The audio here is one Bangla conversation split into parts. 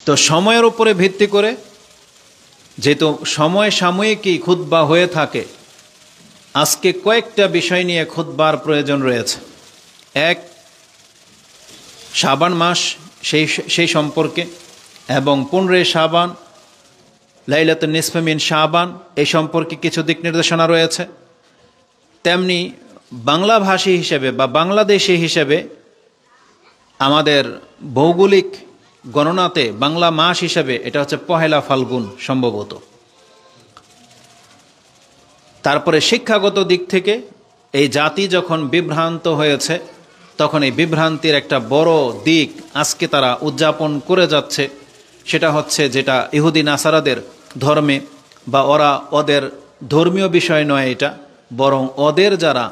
তো সময়ের উপরে ভিত্তি করে, যেহেতু সময় সাময়িকই খুতবা হয়ে থাকে, আজকে কয়েকটা বিষয় নিয়ে খুতবার প্রয়োজন রয়েছে। এক, শাবান মাস সেই সম্পর্কে, এবং 15 শাবান, লাইলাতুন নিসফে মিন শাবান, এই সম্পর্কে কিছু দিক নির্দেশনা রয়েছে। তেমনি বাংলাভাষী হিসেবে বা বাংলাদেশি হিসেবে আমাদের ভৌগোলিক গণনাতে বাংলা মাস হিসেবে এটা হচ্ছে 1 ফাল্গুন সম্ভবত। তারপরে শিক্ষাগত দিক থেকে এই জাতি যখন বিভ্রান্ত হয়েছে, তখন এই বিভ্রান্তির একটা বড় দিক আজকে তারা উদযাপন করে যাচ্ছে। সেটা হচ্ছে যেটা ইহুদি নাসারাদের ধর্মে, বা ওদের ধর্মীয় বিষয় নয় এটা, বরং ওদের যারা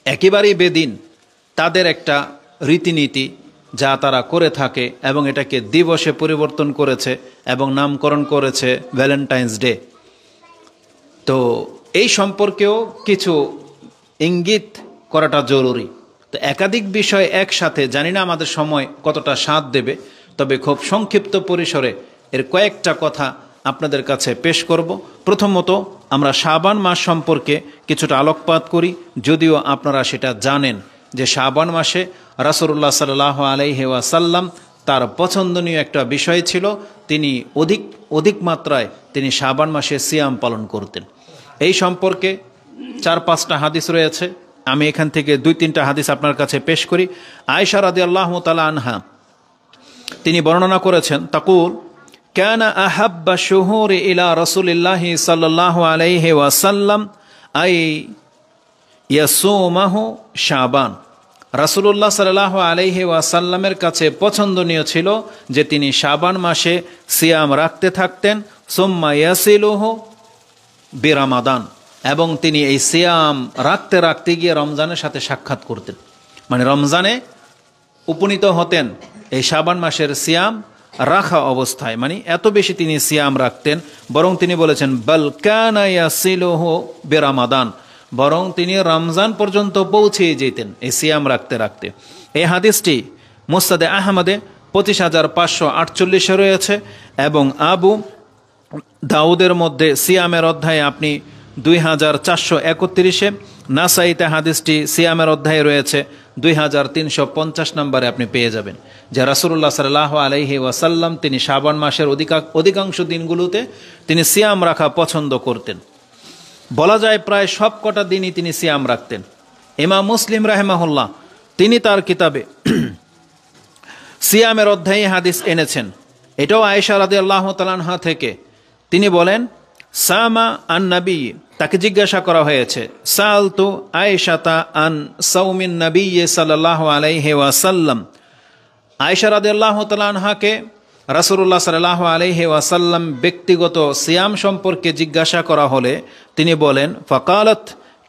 একেবারেই বেদিন, তাদের একটা রীতিনীতি যা তারা করে থাকে, এবং এটাকে দিবসে পরিবর্তন করেছে এবং নামকরণ করেছে ভ্যালেন্টাইন্স ডে। তো এই সম্পর্কেও কিছু ইঙ্গিত করাটা জরুরি। তো একাধিক বিষয় একসাথে, জানি না আমাদের সময় কতটা সাথ দেবে, তবে খুব সংক্ষিপ্ত পরিসরে এর কয়েকটা কথা আপনাদের কাছে পেশ করব। প্রথমত, আমরা শাবান মাস সম্পর্কে কিছুটা আলোকপাত করি, যদিও আপনারা সেটা জানেন যে শাবান মাসে রাসূলুল্লাহ সাল্লাল্লাহু আলাইহি ওয়াসাল্লাম তার পছন্দনীয় একটা বিষয় ছিল, তিনি অধিক মাত্রায় তিনি শাবান মাসে সিয়াম পালন করতেন। এই সম্পর্কে 4-5টা হাদিস রয়েছে। আমি এখান থেকে 2-3টা হাদিস আপনার কাছে পেশ করি। আয়েশা রাদিয়াল্লাহু তাআলা আনহা তিনি বর্ণনা করেছেন, তাকুল কানা আহাব্বা শুহুরি ইলা রাসূলিল্লাহি সাল্লাল্লাহু আলাইহি ওয়াসাল্লাম আই ইয়াসুমাহু শাবান। রাসূলুল্লাহ সাল্লাল্লাহু আলাইহি ওয়াসাল্লামের কাছে পছন্দনীয় ছিল যে তিনি শাবান মাসে সিয়াম রাখতে থাকতেন, সুম্মা ইয়াসিলুহু বিরামাদান, এবং তিনি এই সিয়াম রাখতে রাখতে গিয়ে রমজানের সাথে সাক্ষাৎ করতেন, মানে রমজানে উপনীত হতেন এই শাবান মাসের সিয়াম রাখা অবস্থায়, মানে এত বেশি তিনি সিয়াম রাখতেন। বরং তিনি বলেছেন বাল কানা ইয়াসিলুহু বিরামাদান, বরং তিনি রমজান পর্যন্ত পৌঁছে যেতেন এই সিয়াম রাখতে রাখতে। এই হাদিসটি মুসনাদে আহমদে 25,548 রয়েছে, এবং আবু দাউদের মধ্যে সিয়ামের অধ্যায়ে আপনি 2,431, নাসাইতে হাদিসটি সিয়ামের অধ্যায়ে রয়েছে 2,350 নম্বরে আপনি পেয়ে যাবেন যে রাসূলুল্লাহ সাল্লাল্লাহু আলাইহি ওয়াসাল্লাম তিনি শাবান মাসের অধিকাংশ দিনগুলোতে তিনি সিয়াম রাখা পছন্দ করতেন। বলা যায় প্রায় সব কটা দিনই তিনি সিয়াম রাখতেন। ইমাম মুসলিম রাহিমাহুল্লাহ তিনি তার কিতাবে সিয়ামের অধ্যায়ে হাদিস এনেছেন। এটাও আয়েশা রাদিয়াল্লাহু তাআলা আনহা থেকে। তিনি বলেন, সামা আন নবী, তাকে জিজ্ঞাসা করা হয়েছে, সালতু আয়েশাতা আন সাওমিন নবী সাল্লাল্লাহু আলাইহি ওয়াসাল্লাম। আয়েশা রাদিয়াল্লাহু তাআলা আনহাকে রাসূলুল্লাহ সাল্লাল্লাহু আলাইহি ওয়াসাল্লাম ব্যক্তিগত সিয়াম সম্পর্কে জিজ্ঞাসা করা হলে তিনি বলেন, ফাকালাত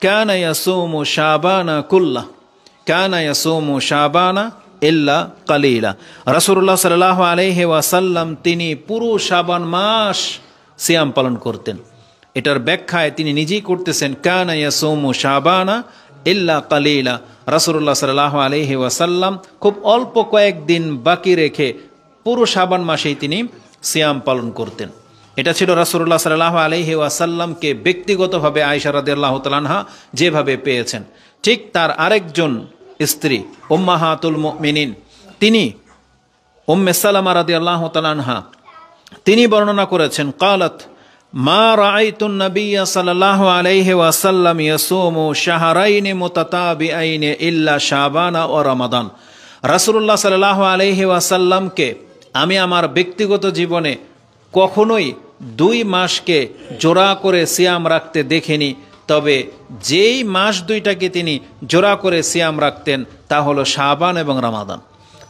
কানা ইয়াসুমু শাবানা কুল্লাহ, কানা ইয়াসুমু শাবানা ইল্লা কালিলা। রাসূলুল্লাহ সাল্লাল্লাহু আলাইহি ওয়াসাল্লাম তিনি পুরো শাবান মাস সিয়াম পালন করতেন। এটার ব্যাখ্যায় তিনি নিজেই করতেছেন, কানা ইয়াসুমু শাবানা ইল্লা কালিলা। রাসূলুল্লাহ সাল্লাল্লাহু আলাইহি ওয়াসাল্লাম খুব অল্প কয়েকদিন বাকি রেখে পুরো শাবান মাসেই তিনি সিয়াম পালন করতেন। এটা ছিল রাসূলুল্লাহ সাল্লাল্লাহু আলাইহি ওয়াসাল্লামকে ব্যক্তিগতভাবে আয়েশা রাদিয়াল্লাহু তাআলা আনহা যেভাবে পেয়েছেন, ঠিক তার আরেকজন স্ত্রী উম্মাহাতুল মুমিনিন তিনি উম্মে সালামা রাদিয়াল্লাহু তাআলা আনহা তিনি বর্ণনা করেছেন, ক্বালাত মা রাআইতুন নাবিয়্যা সাল্লাল্লাহু আলাইহি ওয়াসাল্লাম ইয়াসুমু শাহরাইনি মুতাতাবিআইনি ইল্লা শাবানা ওয়া রমাদান। রাসূলুল্লাহ সাল্লাল্লাহু আলাইহি ওয়াসাল্লামকে আমি আমার ব্যক্তিগত জীবনে কখনোই 2 মাসকে জোড়া করে সিয়াম রাখতে দেখিনি, তবে যেই মাস দুইটাকে তিনি জোড়া করে সিয়াম রাখতেন তা হলো শাবান এবং রমাদান।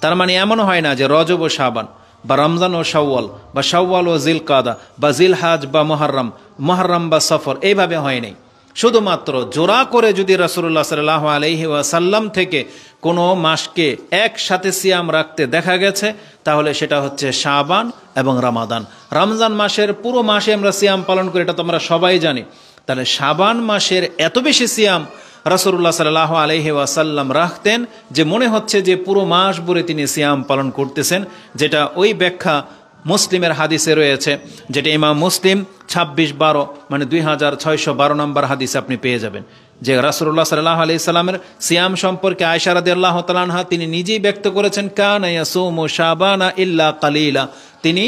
তার মানে এমন হয় না যে রজব ও শাবান, বা রমজান ও শাওয়াল, বা শাওয়াল ও জিলকাদা, বা জিলহাজ বা মুহররম বা সফর, এইভাবে হয় নাই। শুধুমাত্র জোড়া করে যদি রাসূলুল্লাহ সাল্লাল্লাহু আলাইহি ওয়াসাল্লাম থেকে কোনো মাসকে একসাথে সিয়াম রাখতে দেখা গেছে, তাহলে সেটা হচ্ছে শাবান এবং রমাদান। রমজান মাসের পুরো মাসে আমরা সিয়াম পালন করি, এটা তো আমরা সবাই জানি। তাহলে শাবান মাসের এত বেশি সিয়াম রাসূলুল্লাহ সাল্লাল্লাহু আলাইহি ওয়াসাল্লাম রাখতেন যে মনে হচ্ছে যে পুরো মাস ভরে তিনি সিয়াম পালন করতেছেন, যেটা ওই ব্যাখ্যা মুসলিমের হাদিসে রয়েছে, যেটা ইমাম মুসলিম 26-12 মানে 2612 নম্বর হাদিসে আপনি পেয়ে যাবেন, যে রাসূলুল্লাহ সাল্লাল্লাহু আলাইহি সাল্লামের সিয়াম সম্পর্কে আয়েশা রাদিয়াল্লাহু তাআলা আনহা তিনি নিজেই ব্যক্ত করেছেন, কানা ইয়াসুমু শাবানা ইল্লা কালিলা, তিনি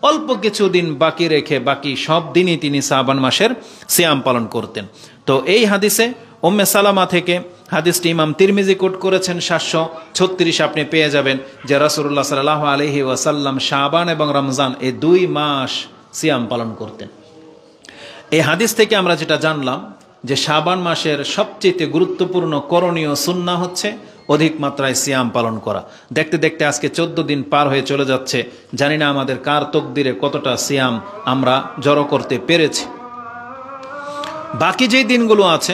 অল্প কিছু দিন বাকি রেখে বাকি সব দিনই তিনি শাবান মাসের সিয়াম পালন করতেন। তো এই হাদিসে উম্মে সালামা থেকে হাদিসটি ইমাম তিরমিজি কোট করেছেন 736 আপনি পেয়ে যাবেন, যে রাসূলুল্লাহ সাল্লাল্লাহু আলাইহি ওয়াসাল্লাম শাবান এবং রমজান এই 2 মাস সিয়াম পালন করতেন। এই হাদিস থেকে আমরা যেটা জানলাম যে শাবান মাসের সবচেয়ে গুরুত্বপূর্ণ করণীয় সুন্নাহ হচ্ছে অধিক মাত্রায় সিয়াম পালন করা। দেখতে দেখতে আজকে 14 দিন পার হয়ে চলে যাচ্ছে, জানি না আমাদের কার তকদিরে কতটা সিয়াম আমরা জড়ো করতে পেরেছি। বাকি যেই দিনগুলো আছে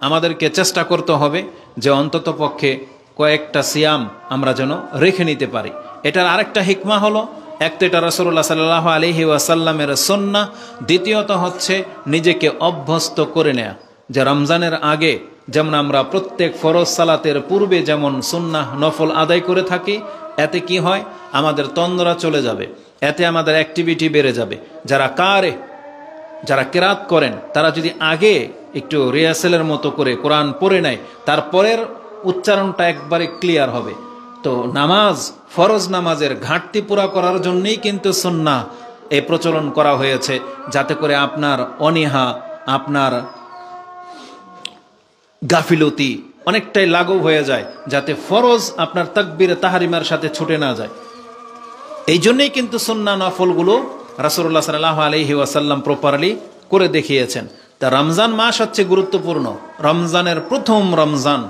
আমাদেরকে চেষ্টা করতে হবে যে অন্তত পক্ষে কয়েকটা সিয়াম আমরা যেন রেখে নিতে পারি। এটার আরেকটা হিকমা হলো, এক তো এটা রাসূলুল্লাহ সাল্লাল্লাহু আলাইহি ওয়াসাল্লামের সুন্নাহ, দ্বিতীয়ত হচ্ছে নিজেকে অভ্যস্ত করে নেয়া, যে রমজানের আগে যেমন আমরা প্রত্যেক ফরজ সালাতের পূর্বে যেমন সুন্নাহ নফল আদায় করে থাকি, এতে কি হয় আমাদের তন্দ্রা চলে যাবে, এতে আমাদের অ্যাক্টিভিটি বেড়ে যাবে। যারা কেরাত করেন তারা যদি আগে একটু রিহার্সেলের মতো করে কোরআন পড়ে নেয়, তারপরের উচ্চারণটা একবারে ক্লিয়ার হবে। তো নামাজ, ফরজ নামাজের ঘাটতি পুরা করার জন্যই কিন্তু সুন্নাহ এই প্রচলন করা হয়েছে, যাতে করে আপনার অনীহা, আপনার গাফিলতি অনেকটাই লাঘব হয়ে যায়, যাতে ফরজ আপনার তাকবীরে তাহরিমার সাথে ছুটে না যায়। এই জন্যই কিন্তু সুন্নাহ নফলগুলো রাসূলুল্লাহ সাল্লাল্লাহু আলাইহি ওয়াসাল্লাম প্রপারলি করে দেখিয়েছেন। তা রমজান মাস হচ্ছে গুরুত্বপূর্ণ, রমজানের প্রথম রমজান,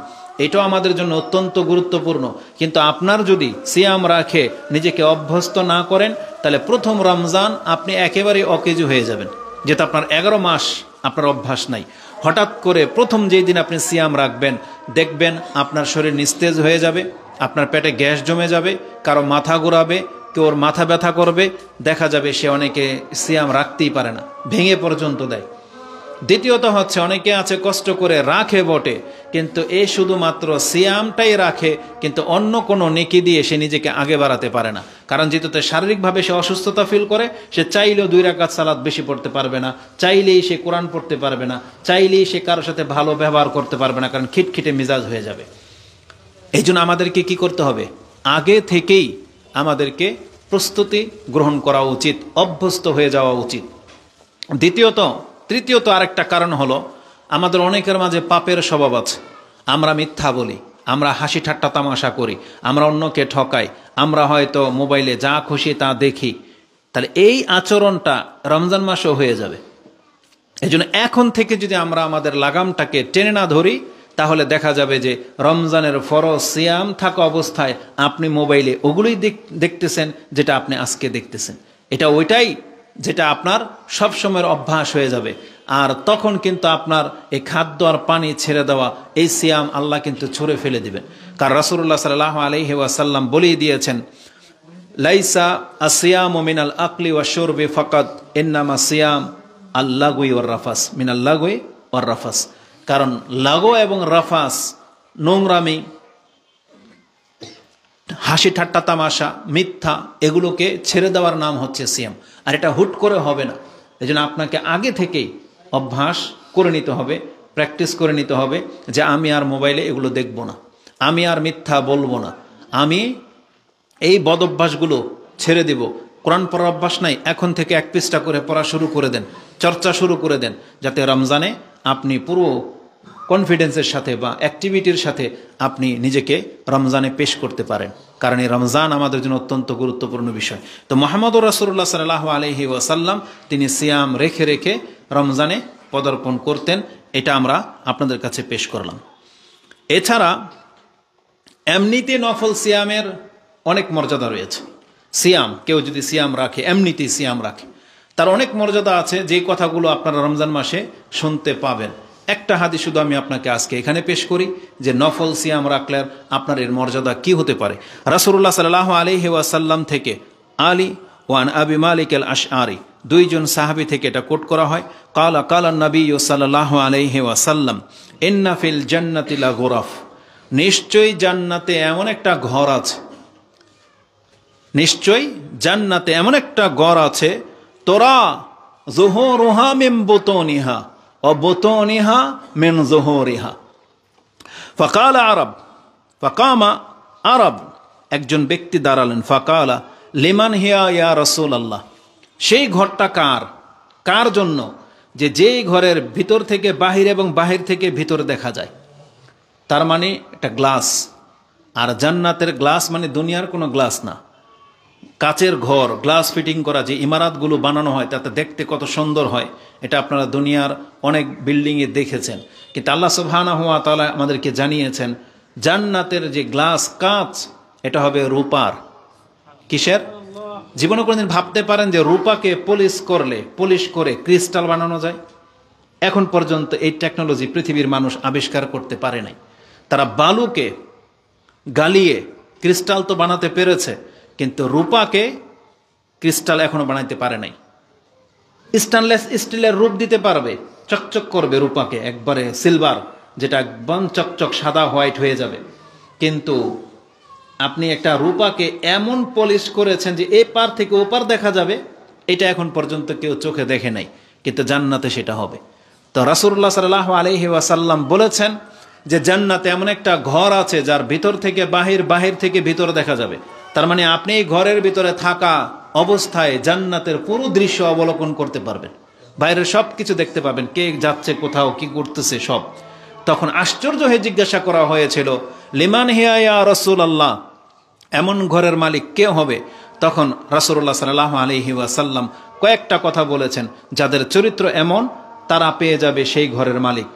এটাও আমাদের জন্য অত্যন্ত গুরুত্বপূর্ণ। কিন্তু আপনার যদি সিয়াম রাখে নিজেকে অভ্যস্ত না করেন, তাহলে প্রথম রমজান আপনি একেবারে অকেজু হয়ে যাবেন, যেটা আপনার 11 মাস আপনার অভ্যাস নাই। হঠাৎ করে প্রথম যেই দিন আপনি সিয়াম রাখবেন, দেখবেন আপনার শরীর নিস্তেজ হয়ে যাবে, আপনার পেটে গ্যাস জমে যাবে, কারো মাথা ঘোরাবে, কেউ ওর মাথা ব্যথা করবে, দেখা যাবে সে অনেকে সিয়াম রাখতেই পারে না, ভেঙে পর্যন্ত দেয়। দ্বিতীয়ত হচ্ছে অনেকে আছে কষ্ট করে রাখে বটে, কিন্তু এ শুধুমাত্র সিয়ামটাই রাখে, কিন্তু অন্য কোনো নেকি দিয়ে সে নিজেকে আগে বাড়াতে পারে না। কারণ যেহেতু শারীরিকভাবে সে অসুস্থতা ফিল করে, সে চাইলেও 2 রাকাত সালাত বেশি পড়তে পারবে না, চাইলেই সে কোরআন পড়তে পারবে না, চাইলেই সে কারোর সাথে ভালো ব্যবহার করতে পারবে না, কারণ খিটখিটে মেজাজ হয়ে যাবে। এই জন্য আমাদেরকে কি করতে হবে, আগে থেকেই আমাদেরকে প্রস্তুতি গ্রহণ করা উচিত, অভ্যস্ত হয়ে যাওয়া উচিত। তৃতীয়ত আরেকটা কারণ হলো, আমাদের অনেকের মাঝে পাপের স্বভাব আছে। আমরা মিথ্যা বলি, আমরা হাসি ঠাট্টা তামাশা করি, আমরা অন্যকে ঠকাই, আমরা হয়তো মোবাইলে যা খুশি তা দেখি। তাহলে এই আচরণটা রমজান মাসেও হয়ে যাবে। এই জন্য এখন থেকে যদি আমরা আমাদের লাগামটাকে টেনে না ধরি, তাহলে দেখা যাবে যে রমজানের ফরজ সিয়াম থাকা অবস্থায় আপনি মোবাইলে ওগুলোই দেখতেছেন যেটা আপনি আজকে দেখতেছেন। এটা ওইটাই যেটা আপনার সব সময়ের অভ্যাস হয়ে যাবে। আর তখন কিন্তু আপনার এই খাদ্য আর পানি ছেড়ে দেওয়া, এই সিয়াম আল্লাহ কিন্তু ছুঁড়ে ফেলে দিবেন। কারণ রাসূলুল্লাহ সাল্লাল্লাহু আলাইহি ওয়াসাল্লাম বলেই দিয়েছেন, লাইসা আসিয়ামু মিনাল আকলি ওয়া শুরবি ফাকাত ইন্নামা সিয়াম আল্লাগুই ওয়ার রাফাস, মিনাল লাগুই ওয়ার রাফাস। কারণ লাগো এবং রাফাস, নোংরামি, হাসি ঠাট্টা তামাশা, মিথ্যা, এগুলোকে ছেড়ে দেওয়ার নাম হচ্ছে সিয়াম। আর এটা হুট করে হবে না। এই জন্য আপনাকে আগে থেকেই অভ্যাস করে নিতে হবে, প্র্যাকটিস করে নিতে হবে যে আমি আর মোবাইলে এগুলো দেখব না, আমি আর মিথ্যা বলবো না, আমি এই বদ অভ্যাসগুলো ছেড়ে দেব। কোরআন পড়ার অভ্যাস নাই, এখন থেকে 1 পৃষ্ঠা করে পড়া শুরু করে দেন, চর্চা শুরু করে দেন, যাতে রমজানে আপনি পুরো কনফিডেন্সের সাথে বা অ্যাক্টিভিটির সাথে আপনি নিজেকে রমজানে পেশ করতে পারেন। কারণ এই রমজান আমাদের জন্য অত্যন্ত গুরুত্বপূর্ণ বিষয়। তো মুহাম্মদুর রাসূলুল্লাহ সাল্লাল্লাহু আলাইহি ওয়াসাল্লাম তিনি সিয়াম রেখে রেখে রমজানে পদার্পণ করতেন, এটা আমরা আপনাদের কাছে পেশ করলাম। এছাড়া এমনিতে নফল সিয়ামের অনেক মর্যাদা রয়েছে। সিয়াম কেউ যদি সিয়াম রাখে, এমনিতেই সিয়াম রাখে, তার অনেক মর্যাদা আছে, যে কথাগুলো আপনারা রমজান মাসে শুনতে পাবেন। একটা হাদিস শুধু আমি আপনাকে আজকে এখানে পেশ করি, যে নফল সিয়াম রাখলে আপনার এর মর্যাদা কি হতে পারে। রাসূলুল্লাহ সাল্লাল্লাহু আলাইহি ওয়াসাল্লাম থেকে আলী ওয়ান আবি মালিক আল আশআরি, 2 জন সাহাবী থেকে এটা কোট করা হয়, কালা কালা নবী সাল্লাল্লাহু আলাইহি ওয়াসাল্লাম ইন্না ফিল জান্নাতি লা গুরাফ, নিশ্চয়ই জান্নাতে এমন একটা ঘর আছে, নিশ্চয়ই জান্নাতে এমন একটা ঘর আছে, তোরা যুহুরুহা মিন বুতুনিহা ওয়া বুতুনিহা মিন যুহুরিহা। ফাকালা আরব, ফাকামা আরব, একজন ব্যক্তি দাঁড়ালেন। ফাকালা লিমান হিয়া ইয়া রাসূলুল্লাহ, সেই ঘরটা কার, কার জন্য? যে যেই ঘরের ভিতর থেকে বাহির এবং বাহির থেকে ভিতর দেখা যায়। তার মানে একটা গ্লাস, আর জান্নাতের গ্লাস মানে দুনিয়ার কোনো গ্লাস না, কাচের ঘর, গ্লাস ফিটিং করা যে ইমারাতগুলো বানানো হয় তাতে দেখতে কত সুন্দর হয়, এটা আপনারা দুনিয়ার অনেক বিল্ডিংয়ে দেখেছেন। কিন্তু আল্লাহ সুবহানাহু ওয়া তাআলা আমাদেরকে জানিয়েছেন জান্নাতের যে গ্লাস, কাঁচ, এটা হবে রূপার। কিসের? জীবনে কোনোদিন ভাবতে পারেন যে রূপাকে পলিশ করে ক্রিস্টাল বানানো যায়? এখন পর্যন্ত এই টেকনোলজি পৃথিবীর মানুষ আবিষ্কার করতে পারে নাই। তারা বালুকে গালিয়ে ক্রিস্টাল তো বানাতে পেরেছে, কিন্তু রূপাকে ক্রিস্টাল এখনো বানাইতে পারে নাই। স্টেনলেস স্টিলের রূপ দিতে পারবে, চকচক করবে রূপাকে, একবারে সিলভার, যেটা একদম চকচক সাদা হোয়াইট হয়ে যাবে। কিন্তু আপনি একটা রূপাকে এমন পলিশ করেছেন যে এ পার থেকে ও পার দেখা যাবে, এটা এখন পর্যন্ত কেউ চোখে দেখে নাই, কিন্তু জান্নাতে সেটা হবে। তো রাসূলুল্লাহ সাল্লাল্লাহু আলাইহি ওয়াসাল্লাম বলেছেন যে জান্নাতে এমন একটা ঘর আছে যার ভিতর থেকে বাহির, বাহির থেকে ভিতর দেখা যাবে। তার মানে আপনি এই ঘরের ভিতরে থাকা অবস্থায় জান্নাতের পুরো দৃশ্য অবলোকন করতে পারবেন, বাইরের সব কিছু দেখতে পাবেন, কে যাচ্ছে কোথাও, কি করতেছে সব। তখন আশ্চর্য হয়ে জিজ্ঞাসা করা হয়েছিল, লিমান হিয়া ইয়া রাসূলুল্লাহ, এমন ঘরের মালিক কে হবে? তখন রাসূলুল্লাহ সাল্লাল্লাহু আলাইহি ওয়াসাল্লাম কয়েকটা কথা বলেছেন, যাদের চরিত্র এমন তারা পেয়ে যাবে সেই ঘরের মালিক।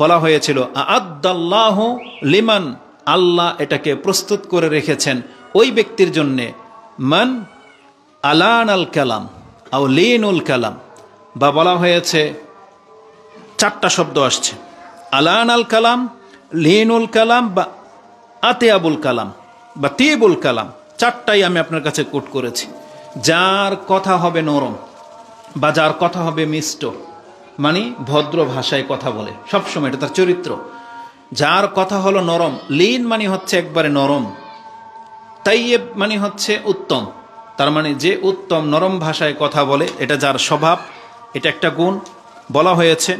বলা হয়েছিল আ'আদ্দাল্লাহু লিমান, আল্লাহ এটাকে প্রস্তুত করে রেখেছেন ওই ব্যক্তির জন্যে, মান আলানাল কালাম আও লিনুল কালাম, বা বলা হয়েছে চারটা শব্দ আসছে, আলানাল কালাম, লিনুল কালাম, বা আতিয়াবুল কালাম, বা তিবুল কালাম। চারটাই আমি আপনার কাছে কোট করেছি। যার কথা হবে নরম, বা যার কথা হবে মিষ্ট, মানে ভদ্র ভাষায় কথা বলে সবসময়, এটা তার চরিত্র। যার কথা হলো নরম, লিন মানে হচ্ছে একবারে নরম, তাইয়েব মানে হচ্ছে উত্তম, তার মানে যে উত্তম নরম ভাষায় কথা বলে, এটা যার স্বভাব, এটা একটা গুণ। বলা হয়েছে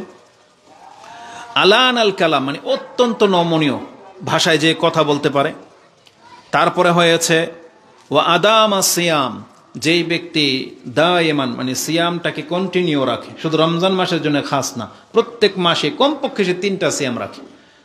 আলান আল কালাম মানে অত্যন্ত নমনীয় ভাষায় যে কথা বলতে পারে। তারপরে হয়েছে ওয়া আদাম সিয়াম, যেই ব্যক্তি দায়মান মানে সিয়ামটাকে কন্টিনিউ রাখে, শুধু রমজান মাসের জন্য খাস না, প্রত্যেক মাসে কমপক্ষে সে 3টা সিয়াম রাখে,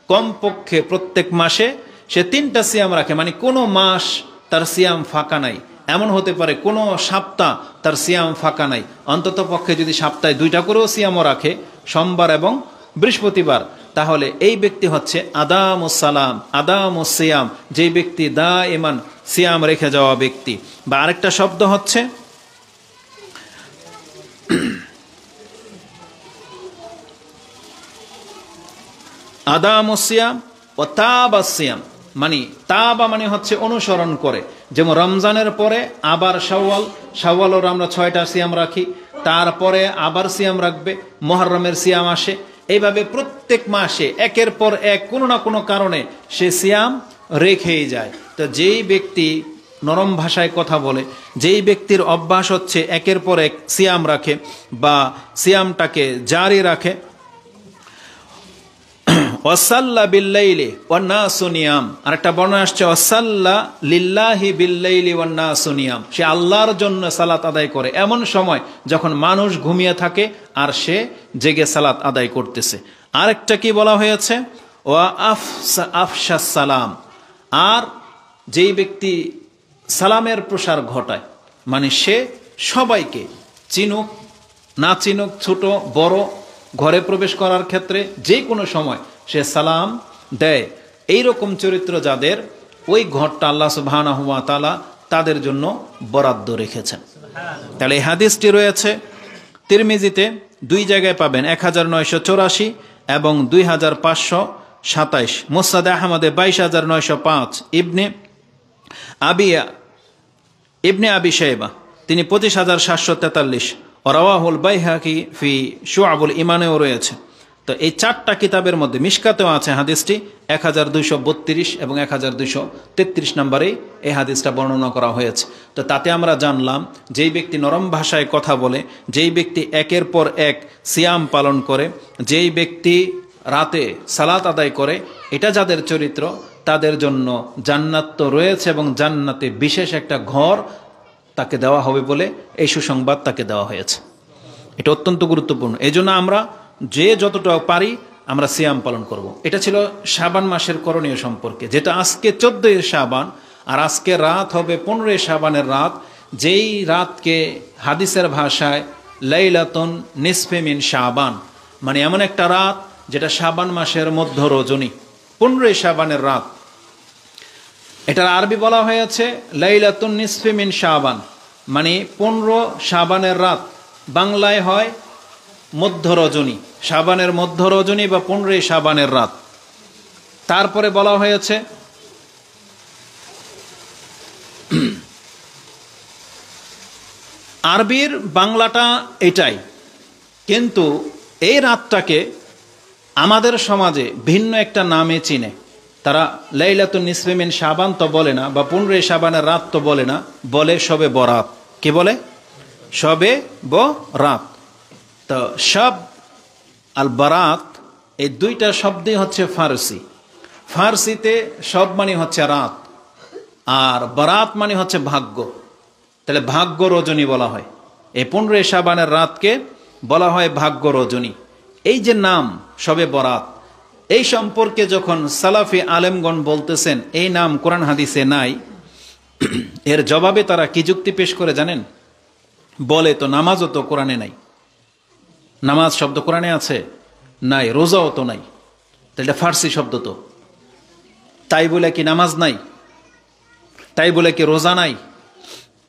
কমপক্ষে প্রত্যেক মাসে সে 3টা সিয়াম রাখে। মানে কোনো মাস তার সিয়াম ফাঁকা নাই, এমন হতে পারে কোনো সপ্তাহ তার সিয়াম ফাঁকা নাই, অন্তত পক্ষে যদি সপ্তাহে 2টা করেও সিয়ামও রাখে, সোমবার এবং বৃহস্পতিবার, তাহলে এই ব্যক্তি হচ্ছে আদামুস সালাম, আদামুস সিয়াম, যেই ব্যক্তি দায়মান সিয়াম রেখে যাওয়া ব্যক্তি। বা আরেকটা শব্দ হচ্ছে আদামুস সিয়াম ও তাবাস সিয়াম, মানে তাবা মানে হচ্ছে অনুসরণ করে। যেমন রমজানের পরে আবার শাওয়ালের আমরা 6টা সিয়াম রাখি, তারপরে আবার সিয়াম রাখবে, মুহররমের সিয়াম আসে, এইভাবে প্রত্যেক মাসে একের পর এক কোনো না কোনো কারণে সে সিয়াম রেখেই যায়। তো যেই ব্যক্তি নরম ভাষায় কথা বলে, যেই ব্যক্তির অভ্যাস হচ্ছে একের পর এক সিয়াম রাখে বা সিয়ামটাকে জারি রাখে, ওয়াসাল্লা বিল্লাইলি ওয়ান্নাসু নিয়াম, আরেকটা বর্ণনা আসছে ওয়াসাল্লা লিল্লাহি বিল্লাইলি ওয়ান্নাসু নিয়াম, সে আল্লাহর জন্য সালাত আদায় করে এমন সময় যখন মানুষ ঘুমিয়ে থাকে আর সে জেগে সালাত আদায় করতেছে। আরেকটা কি বলা হয়েছে ওয়া আফশাস সালাম, আর যেই ব্যক্তি সালামের প্রসার ঘটায়, মানে সে সবাইকে চিনুক না চিনুক, ছোট বড়, ঘরে প্রবেশ করার ক্ষেত্রে যে কোনো সময় সে সালাম দেয়। এইরকম চরিত্র যাদের, ওই ঘরটা আল্লাহ সুবহানাহু ওয়া তাআলা তাদের জন্য বরাদ্দ রেখেছেন। তাহলে এই হাদিসটি রয়েছে তিরমিজিতে 2 জায়গায় পাবেন, 1984 এবং 2527, মুসনাদে আহমদে 22905, ইবনে আবি শাইবা তিনি 25743, রাওয়াহুল বাইহাকি ফি শুআবুল ঈমানেও রয়েছে। তো এই 4টা কিতাবের মধ্যে মিশকাতেও আছে হাদিসটি 1232 এবং 1233 নম্বরে এই হাদিসটা বর্ণনা করা হয়েছে। তো তাতে আমরা জানলাম যেই ব্যক্তি নরম ভাষায় কথা বলে, যেই ব্যক্তি একের পর এক সিয়াম পালন করে, যেই ব্যক্তি রাতে সালাত আদায় করে, এটা যাদের চরিত্র তাদের জন্য জান্নাত তো রয়েছে এবং জান্নাতে বিশেষ একটা ঘর তাকে দেওয়া হবে বলে এই সুসংবাদ তাকে দেওয়া হয়েছে। এটা অত্যন্ত গুরুত্বপূর্ণ। এই জন্য আমরা যে যতটা পারি আমরা সিয়াম পালন করব। এটা ছিল শাবান মাসের করণীয় সম্পর্কে, যেটা আজকে 14 শাবান আর আজকে রাত হবে 15 শাবানের রাত, যেই রাতকে হাদিসের ভাষায় লাইলাতুন নিসফে মিন শাবান, মানে এমন একটা রাত যেটা শাবান মাসের মধ্য রজনী, 15 শাবানের রাত। এটার আরবি বলা হয়েছে লাইলাতুন নিসফে মিন শাবান, মানে 15 শাবানের রাত। বাংলায় হয় মধ্য রজনী, শাবানের মধ্য রজনী বা 15 শাবানের রাত। তারপরে বলা হয়েছে আরবির বাংলাটা এটাই, কিন্তু এই রাতটাকে আমাদের সমাজে ভিন্ন একটা নামে চিনে। তারা লাইলাতুন নিসফে মিন শাবান তো বলে না, বা 15 শাবানের রাত তো বলে না, বলে শবে বরাত। কি বলে? শবে বরাত। তো শব আল বারাত এই দুইটা শব্দই হচ্ছে ফার্সি। ফার্সিতে শব মানে হচ্ছে রাত, আর বারাত মানে হচ্ছে ভাগ্য। তাহলে ভাগ্য রজনী বলা হয়, এই 15 শাবানের রাতকে বলা হয় ভাগ্য রজনী। এই যে নাম শবে বরাত, এই সম্পর্কে যখন সালাফি আলেমগণ বলতেছেন এই নাম কোরআন হাদিসে নাই, এর জবাবে তারা কি যুক্তি পেশ করে জানেন? বলে তো নামাজও তো কোরআনে নাই, নামাজ শব্দ কোরআনে আছে নাই, রোজাও তো নাই, তাহলে ফার্সি শব্দ তো, তাই বলে কি নামাজ নাই? তাই বলে কি রোজা নাই?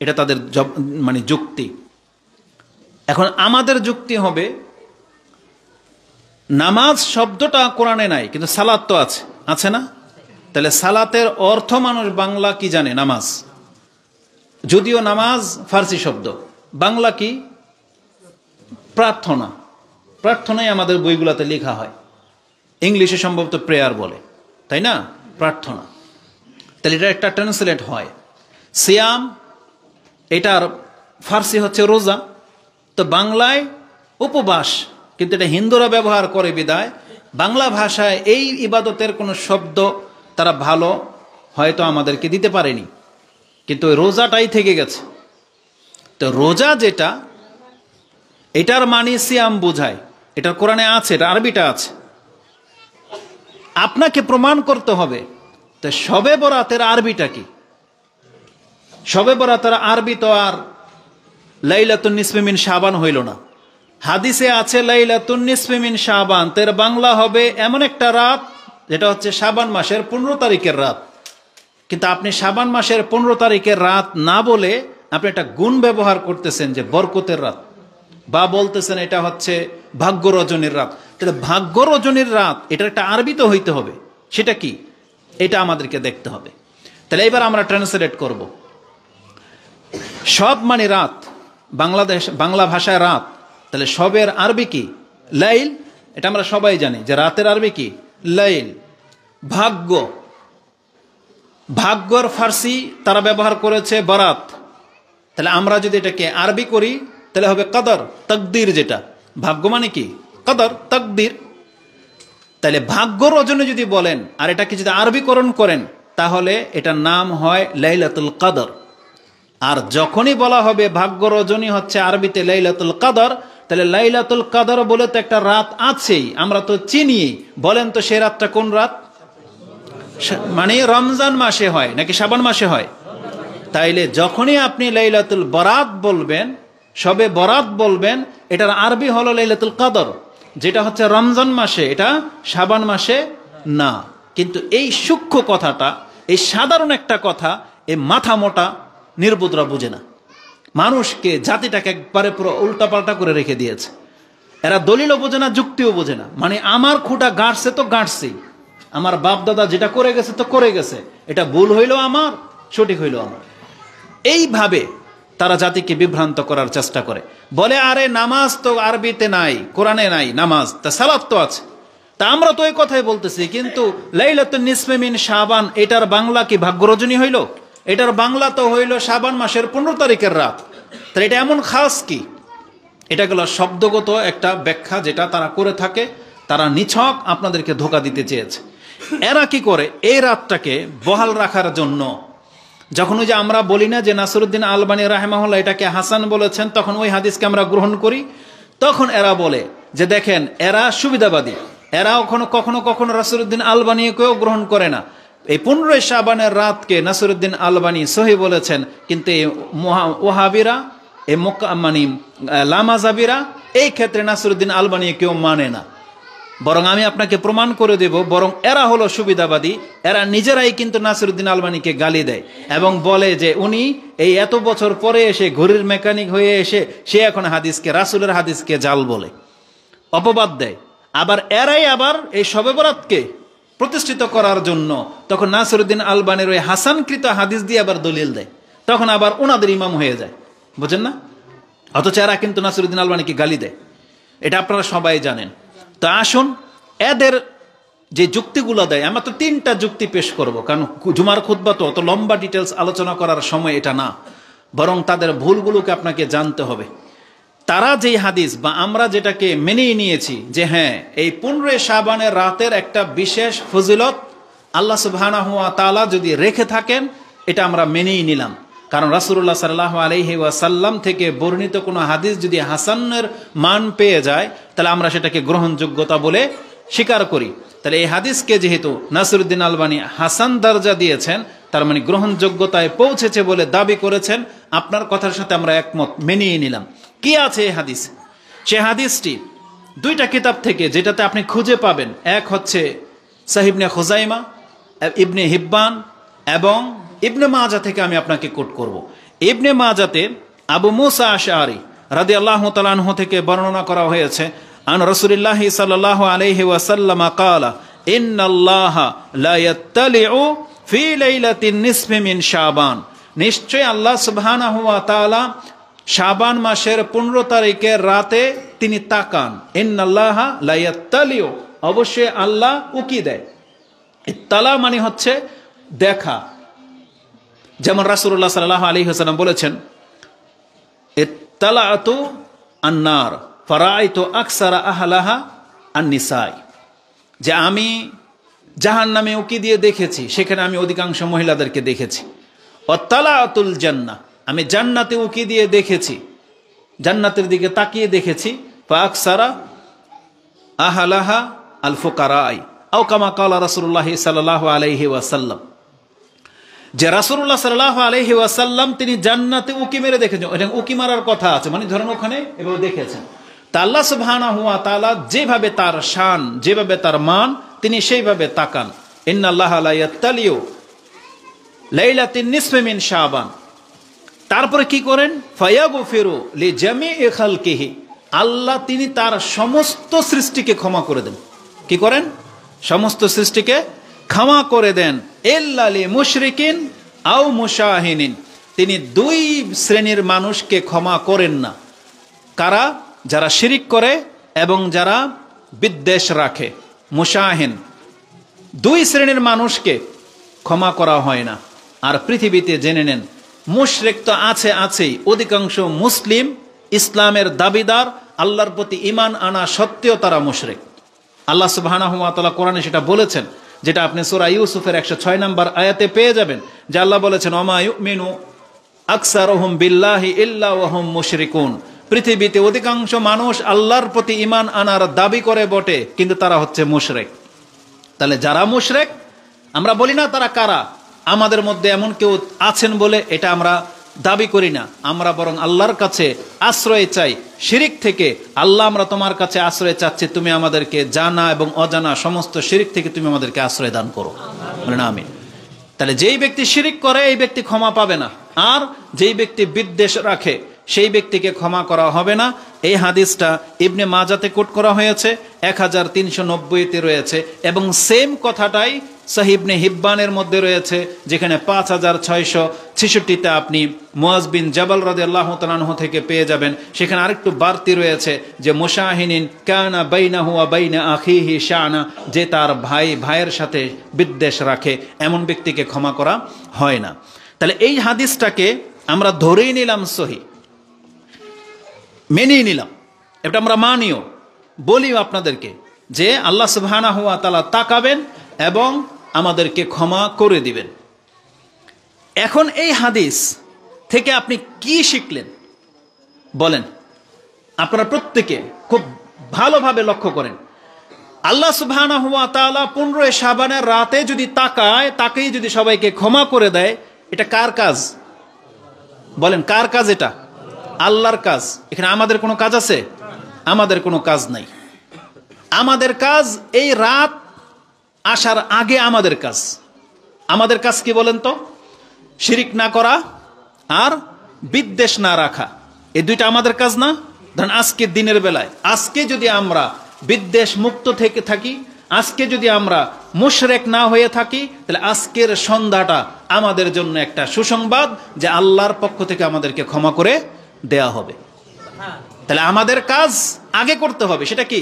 এটা তাদের মানে যুক্তি। এখন আমাদের যুক্তি হবে নামাজ শব্দটা কোরআনে নাই, কিন্তু সালাত তো আছে, আছে না? তাহলে সালাতের অর্থ মানুষ বাংলা কি জানে? নামাজ। যদিও নামাজ ফার্সি শব্দ, বাংলা কি? প্রার্থনা। প্রার্থনাই আমাদের বইগুলোতে লেখা হয়, ইংলিশে সম্ভবত প্রেয়ার বলে, তাই না? প্রার্থনা। তাহলে এটা একটা ট্রান্সলেট হয়। সিয়াম এটার ফার্সি হচ্ছে রোজা, তো বাংলায় উপবাস, কিন্তু এটা হিন্দুরা ব্যবহার করে বিদায় বাংলা ভাষায় এই ইবাদতের কোনো শব্দ তারা ভালো হয়তো আমাদেরকে দিতে পারেনি, কিন্তু ওই রোজাটাই থেকে গেছে। তো রোজা যেটা, এটার মানে সিয়াম বোঝায়, এটার কোরআনে আছে, এটা আরবিটা আছে, আপনাকে প্রমাণ করতে হবে। তো শবে বরাতের আরবিটা কি? শবে বরাতের আরবি তো আর লাইলাতুন নিসফে মিন শাবান হইল না। হাদিসে আছে লাইলাতুন নিসফে মিন শাবান, তের বাংলা হবে এমন একটা রাত যেটা হচ্ছে শাবান মাসের 15 তারিখের রাত। কিন্তু আপনি শাবান মাসের 15 তারিখের রাত না বলে আপনি একটা গুণ ব্যবহার করতেছেন যে বরকতের রাত, বা বলতেছেন এটা হচ্ছে ভাগ্য রজনীর রাত। তাহলে ভাগ্য রজনীর রাত এটার একটা আরবি তো হইতে হবে, সেটা কি? এটা আমাদেরকে দেখতে হবে। তাহলে এবার আমরা ট্রান্সলেট করব। সব মানে রাত, বাংলা ভাষায় রাত, তাহলে সবের আরবি কি? লাইল। এটা আমরা সবাই জানি যে রাতের আরবি কি? লাইল। ভাগ্য, ভাগ্যর ফার্সি তারা ব্যবহার করেছে বরাত। তাহলে আমরা যদি এটাকে আরবি করি তাহলে হবে কদর, তকদির। যেটা ভাগ্য মানে কি? কদর, তকদির। তাহলে ভাগ্য রজনী যদি বলেন আর এটাকে যদি আরবিকরণ করেন তাহলে এটার নাম হয় লাইলাতুল কদর। আর যখনই বলা হবে ভাগ্য রজনী হচ্ছে আরবিতে লাইলাতুল কদর, তাহলে লাইলাতুল কদর বলে তো একটা রাত আছেই, আমরা তো চিনি। বলেন তো সে রাতটা কোন রাত? মানে রমজান মাসে হয় নাকি শাবান মাসে হয়? তাইলে যখনই আপনি লাইলাতুল বরাত বলবেন, শবে বরাত বলবেন, এটার আরবি হলো লাইলাতুল কদর, যেটা হচ্ছে রমজান মাসে, এটা শাবান মাসে না। কিন্তু এই সূক্ষ্ম কথাটা, এই সাধারণ একটা কথা এই মাথা মোটা নির্বুধরা বুঝে না। মানুষকে, জাতিটাকে একবারে পুরো উল্টাপাল্টা করে রেখে দিয়েছে। এরা দলিলও বোঝে না, যুক্তিও বোঝে না। মানে আমার খুঁটা গাঁটছে তো গাঁটছেই, আমার বাপ দাদা যেটা করে গেছে তো করে গেছে, এটা ভুল হইল আমার, সঠিক হইল আমার। এইভাবে তারা জাতিকে বিভ্রান্ত করার চেষ্টা করে, বলে আরে নামাজ তো আরবিতে নাই, কোরআনে নাই নামাজ, তা সালাত তো আছে। তা আমরা তো এই কথাই বলতেছি, কিন্তু লাইলাতুন নিসফে মিন শাবান এটার বাংলা কি ভাগ্য রজনী হইল? এটার বাংলা তো হইল শাবান মাসের 15 তারিখের রাত। তাহলে এটা এমন খাস কি? এটা গেল শব্দগত একটা ব্যাখ্যা যেটা তারা করে থাকে, তারা নিছক আপনাদেরকে ধোঁকা দিতে চেয়েছে। এরা কি করে এই রাতটাকে বহাল রাখার জন্য, যখন ওই যে আমরা বলি না যে নাসিরউদ্দিন আলবানী রাহিমাহুল্লাহ এটাকে হাসান বলেছেন, তখন ওই হাদিসকে আমরা গ্রহণ করি, তখন এরা বলে যে দেখেন এরা সুবিধাবাদী, এরা কখনো কখনো নাসিরউদ্দিন আলবানীকেও গ্রহণ করে না। এই 15 শাবানের রাতকে নাসিরউদ্দিন আলবানী সহিহ বলেছেন, কিন্তু এই ওয়াহাবিরা, এই মানে লামাজাবিরা এই ক্ষেত্রে নাসিরউদ্দিন আলবানী কেউ মানে না। বরং আমি আপনাকে প্রমাণ করে দেব, বরং এরা হলো সুবিধাবাদী। এরা নিজেরাই কিন্তু নাসিরউদ্দিন আলবানীকে গালি দেয় এবং বলে যে উনি এই এত বছর পরে এসে ঘড়ির মেকানিক হয়ে এসে সে এখন হাদিসকে, রাসূলের হাদিসকে জাল বলে, অপবাদ দেয়। আবার এরাই আবার এই শবে বরাতকে প্রতিষ্ঠিত করার জন্য তখন নাসিরউদ্দিন আলবানীর ওই হাসানকৃত হাদিস দিয়ে আবার দলিল দেয়, তখন আবার ওনাদের ইমাম হয়ে যায়, বুঝেন না? অথচ এরা কিন্তু নাসিরউদ্দিন আলবানীকে গালি দেয়, এটা আপনারা সবাই জানেন। তো আসুন এদের যে যুক্তিগুলো দেয়, আমরা তো 3টা যুক্তি পেশ করব, কারণ জুমার খুতবা তো অত লম্বা ডিটেলস আলোচনা করার সময় এটা না, বরং তাদের ভুলগুলোকে আপনাকে জানতে হবে। তারা যেই হাদিস বা আমরা যেটাকে মেনেই নিয়েছি যে হ্যাঁ এই 15 শাবানের রাতের একটা বিশেষ ফজিলত আল্লাহ সুবহানাহু ওয়া তাআলা যদি রেখে থাকেন, এটা আমরা মেনেই নিলাম। কারণ রাসূলুল্লাহ সাল্লাল্লাহু আলাইহি ওয়াসাল্লাম থেকে বর্ণিত কোনো হাদিস যদি হাসানের মান পেয়ে যায়, তাহলে আমরা সেটাকে গ্রহণযোগ্যতা বলে স্বীকার করি। তাহলে এই হাদিসকে যেহেতু নাসিরউদ্দিন আলবানী হাসান দরজা দিয়েছেন, তার মানে গ্রহণযোগ্যতায় পৌঁছেছে বলে দাবি করেছেন, আপনার কথার সাথে আমরা একমত, মেনেই নিলাম। কি আছে এই হাদিস? সে হাদিসটি 2টা কিতাব থেকে যেটাতে আপনি খুঁজে পাবেন, এক হচ্ছে সহিহ ইবনে খুজাইমা, ইবনে হিব্বান এবং ইবনে মাজা থেকে আমি আপনাকে কোট করব। ইবনে মাজাতে আবু মুসা আশআরী রাদিয়াল্লাহু তাআলা আনহু থেকে বর্ণনা করা হয়েছে, আন রাসূলুল্লাহ সাল্লাল্লাহু আলাইহি ওয়াসাল্লাম ক্বালা ইন্নাল্লাহা লা ইয়াত্তালিউ ফি লাইলাতিন নিসফি মিন শাবান, নিশ্চয় আল্লাহ সুবহানাহু ওয়া তাআলা শাবান মাসের 15 তারিখের রাতে তিনি তাকান। ইন্নাল্লাহা লা ইয়াত্তালিউ, অবশ্যই আল্লাহ উকি দেয়। ইত্তালা মানে হচ্ছে দেখা, যেমন রাসূলুল্লাহ সাল্লাল্লাহু আলাইহি ওয়াসাল্লাম বলেছেন ইত্তালাতু আন-নার ফারাআইতু আকসারা আহলাহা আন-নিসাই, যে আমি জাহান্নামে উকি দিয়ে দেখেছি, সেখানে আমি অধিকাংশ মহিলাদেরকে দেখেছি। ওয়াত্তালাতুল জান্নাহ, আমি জান্নাতে উকি দিয়ে দেখেছি, জান্নাতের দিকে তাকিয়ে দেখেছি। ফা আকসারা আহলাহা আল ফুকারাই আও কামা ক্বালা রাসূলুল্লাহ সাল্লাল্লাহু আলাইহি ওয়াসাল্লাম, যে রাসূলুল্লাহ সাল্লাল্লাহু আলাইহি ওয়াসাল্লাম তিনি জান্নাতে উকি মেরে দেখেছেন। এটা উকি মারার কথা আছে, মানে ধরেন ওখানে এভাবে দেখেছেন। তা আল্লাহ সুবহানাহু ওয়া তাআলা যেভাবে তার শান, যেভাবে তার মান, তিনি সেইভাবে তাকান। ইন্নাল্লাহা লা ইয়াত্তালিউ লাইলাতিন নিসফি মিন শাবান, তারপরে কি করেন? ফায়াগফিরু লিজামিই খালকিহি, আল্লাহ তিনি তার সমস্ত সৃষ্টিকে ক্ষমা করে দেন। কি করেন? সমস্ত সৃষ্টিকে ক্ষমা করে দেন। ইল্লা লি মুশরিকিন আও মুশাহিনিন, তিনি 2 শ্রেণীর মানুষকে ক্ষমা করেন না। কারা? যারা শিরিক করে এবং যারা বিদ্বেষ রাখে, মুশাহিন। 2 শ্রেণীর মানুষকে ক্ষমা করা হয় না। আর পৃথিবীতে জেনে নেন মুশরিক তো আছেই, অধিকাংশ মুসলিম ইসলামের দাবিদার, আল্লাহর প্রতি ঈমান আনা সত্ত্বেও তারা মুশরিক। আল্লাহ সুবহানাহু ওয়া তাআলা কোরআনে সেটা বলেছেন, যেটা আপনি সূরা ইউসুফের 106 নম্বর আয়াতে পেয়ে যাবেন, যে আল্লাহ বলেছেন ওমা ইউমিনু আকসারুহুম বিল্লাহি ইল্লা ওয়া হুম মুশরিকুন, পৃথিবীতে অধিকাংশ মানুষ আল্লাহর প্রতি ঈমান আনার দাবি করে বটে, কিন্তু তারা হচ্ছে মুশরিক। তাহলে যারা মুশরিক, আমরা বলি না তারা কারা, আমাদের মধ্যে এমন কেউ আছেন বলে এটা আমরা দাবি করি না, আমরা বরং আল্লাহর কাছে আশ্রয় চাই শিরিক থেকে। আল্লাহ আমরা তোমার কাছে আশ্রয় চাচ্ছি, তুমি আমাদেরকে জানা এবং অজানা সমস্ত শিরিক থেকে তুমি আমাদেরকে আশ্রয় দান করো, বলেন আমিন। তাহলে যেই ব্যক্তি শিরিক করে এই ব্যক্তি ক্ষমা পাবে না, আর যেই ব্যক্তি বিদ্বেষ রাখে সেই ব্যক্তিকে ক্ষমা করা হবে না। এই হাদিসটা ইবনে মাজাতে কোট করা হয়েছে, 1390-তে রয়েছে, এবং সেম কথাটাই সহিহ ইবনে হিব্বানের মধ্যে রয়েছে, যেখানে 5666তে আপনি মুয়াজ বিন জাবাল রাদিয়াল্লাহু তাআলা আনহু থেকে পেয়ে যাবেন। সেখানে আরেকটু বাড়তি রয়েছে যে মুশাহিনিন কানা বাইনাহু ওয়া বাইনা আখিহি শানা, যে তার ভাইয়ের সাথে বিদ্বেষ রাখে এমন ব্যক্তিকে ক্ষমা করা হয় না। তাহলে এই হাদিসটাকে আমরা ধরেই নিলাম সহিহ, মেনেই নিলাম, এটা আমরা মানিও, বলিও আপনাদেরকে যে আল্লাহ সুবহানাহু ওয়া তাআলা তাকাবেন এবং আমাদেরকে ক্ষমা করে দিবেন। এখন এই হাদিস থেকে আপনি কি শিখলেন বলেন? আপনারা প্রত্যেকে খুব ভালোভাবে লক্ষ্য করেন। আল্লাহ সুবহানাহু ওয়া তাআলা 15 শাবানের রাতে যদি তাকেই যদি সবাইকে ক্ষমা করে দেয়, এটা কার কাজ বলেন? কার কাজ এটা? আল্লাহর কাজ। এখানে আমাদের কোনো কাজ আছে? আমাদের কোনো কাজ নাই। আমাদের কাজ এই রাত আসার আগে আমাদের কাজ কি বলেন তো? শিরিক না করা আর বিদ্বেষ না রাখা, এই দুইটা আমাদের কাজ না? ধরেন আজকের দিনের বেলায় আজকে যদি আমরা বিদ্বেষ মুক্ত থেকে থাকি, আজকে যদি আমরা মুশরিক না হয়ে থাকি, তাহলে আজকের সন্ধ্যাটা আমাদের জন্য একটা সুসংবাদ যে আল্লাহর পক্ষ থেকে আমাদেরকে ক্ষমা করে দেয়া হবে। তাহলে আমাদের কাজ আগে করতে হবে। সেটা কি?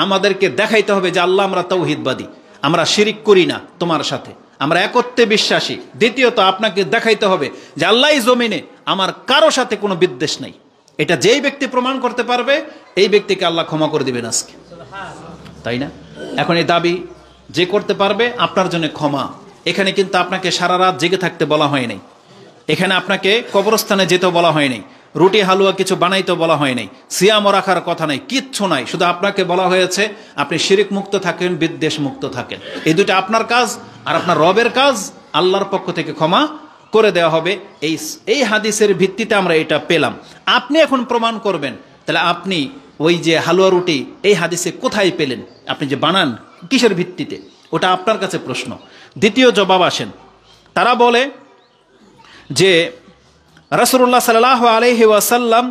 আমাদেরকে দেখাইতে হবে যে আল্লাহ আমরা তাওহীদবাদী, আমরা শিরিক করি না তোমার সাথে, আমরা একত্বে বিশ্বাসী। দ্বিতীয়ত আপনাকে দেখাইতে হবে যে আল্লাহই জমিনে আমার কারো সাথে কোনো বিদ্বেষ নাই। এটা যেই ব্যক্তি প্রমাণ করতে পারবে, এই ব্যক্তিকে আল্লাহ ক্ষমা করে দিবেন আজকে, তাই না? এখন এই দাবি যে করতে পারবে আপনার জন্য ক্ষমা। এখানে কিন্তু আপনাকে সারা রাত জেগে থাকতে বলা হয় নাই, এখানে আপনাকে কবরস্থানে যেতে বলা হয় নাই, রুটি হালুয়া কিছু বানাইতে বলা হয় নাই, সিয়াম রাখার কথা নাই, কিচ্ছু নাই। শুধু আপনাকে বলা হয়েছে আপনি শিরিক মুক্ত থাকেন, বিদ্বেষ মুক্ত থাকেন। এই দুটো আপনার কাজ, আর আপনার রবের কাজ আল্লাহর পক্ষ থেকে ক্ষমা করে দেওয়া হবে। এই হাদিসের ভিত্তিতে আমরা এটা পেলাম। আপনি এখন প্রমাণ করবেন, তাহলে আপনি ওই যে হালুয়া রুটি এই হাদিসে কোথায় পেলেন? আপনি যে বানান কিসের ভিত্তিতে? ওটা আপনার কাছে প্রশ্ন। দ্বিতীয় জবাব আসেন, তারা বলে যে রাসূলুল্লাহ সাল্লাল্লাহু আলাইহি ওয়াসাল্লাম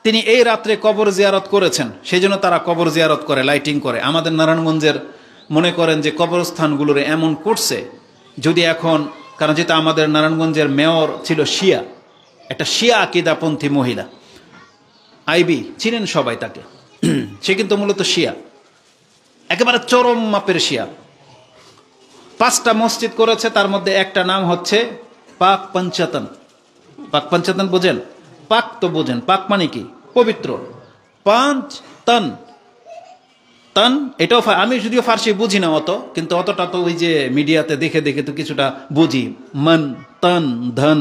তিনি এই রাত্রে কবর জিয়ারত করেছেন, সেই জন্য তারা কবর জিয়ারত করে, লাইটিং করে। আমাদের নারায়ণগঞ্জের মনে করেন যে কবরস্থানগুলোর এমন করছে, যদি এখন, কারণ যেটা আমাদের নারায়ণগঞ্জের মেয়র ছিল শিয়া, একটা শিয়া আকীদাপন্থী মহিলা, আইবি, চিনেন সবাই তাকে, সে কিন্তু মূলত শিয়া, একেবারে চরম মাপের শিয়া। 5টা মসজিদ করেছে, তার মধ্যে একটা নাম হচ্ছে পাক পঞ্চাতন। পাক পঞ্চাতন বোঝেন? পাক তো বোঝেন, পাক মানে কি? পবিত্র। পাঁচ তন, তন এটাও আমি যদিও ফার্সি বুঝি না অত, কিন্তু অতটা তো ওই যে মিডিয়াতে দেখে দেখে তো কিছুটা বুঝি। মন, তন, ধন।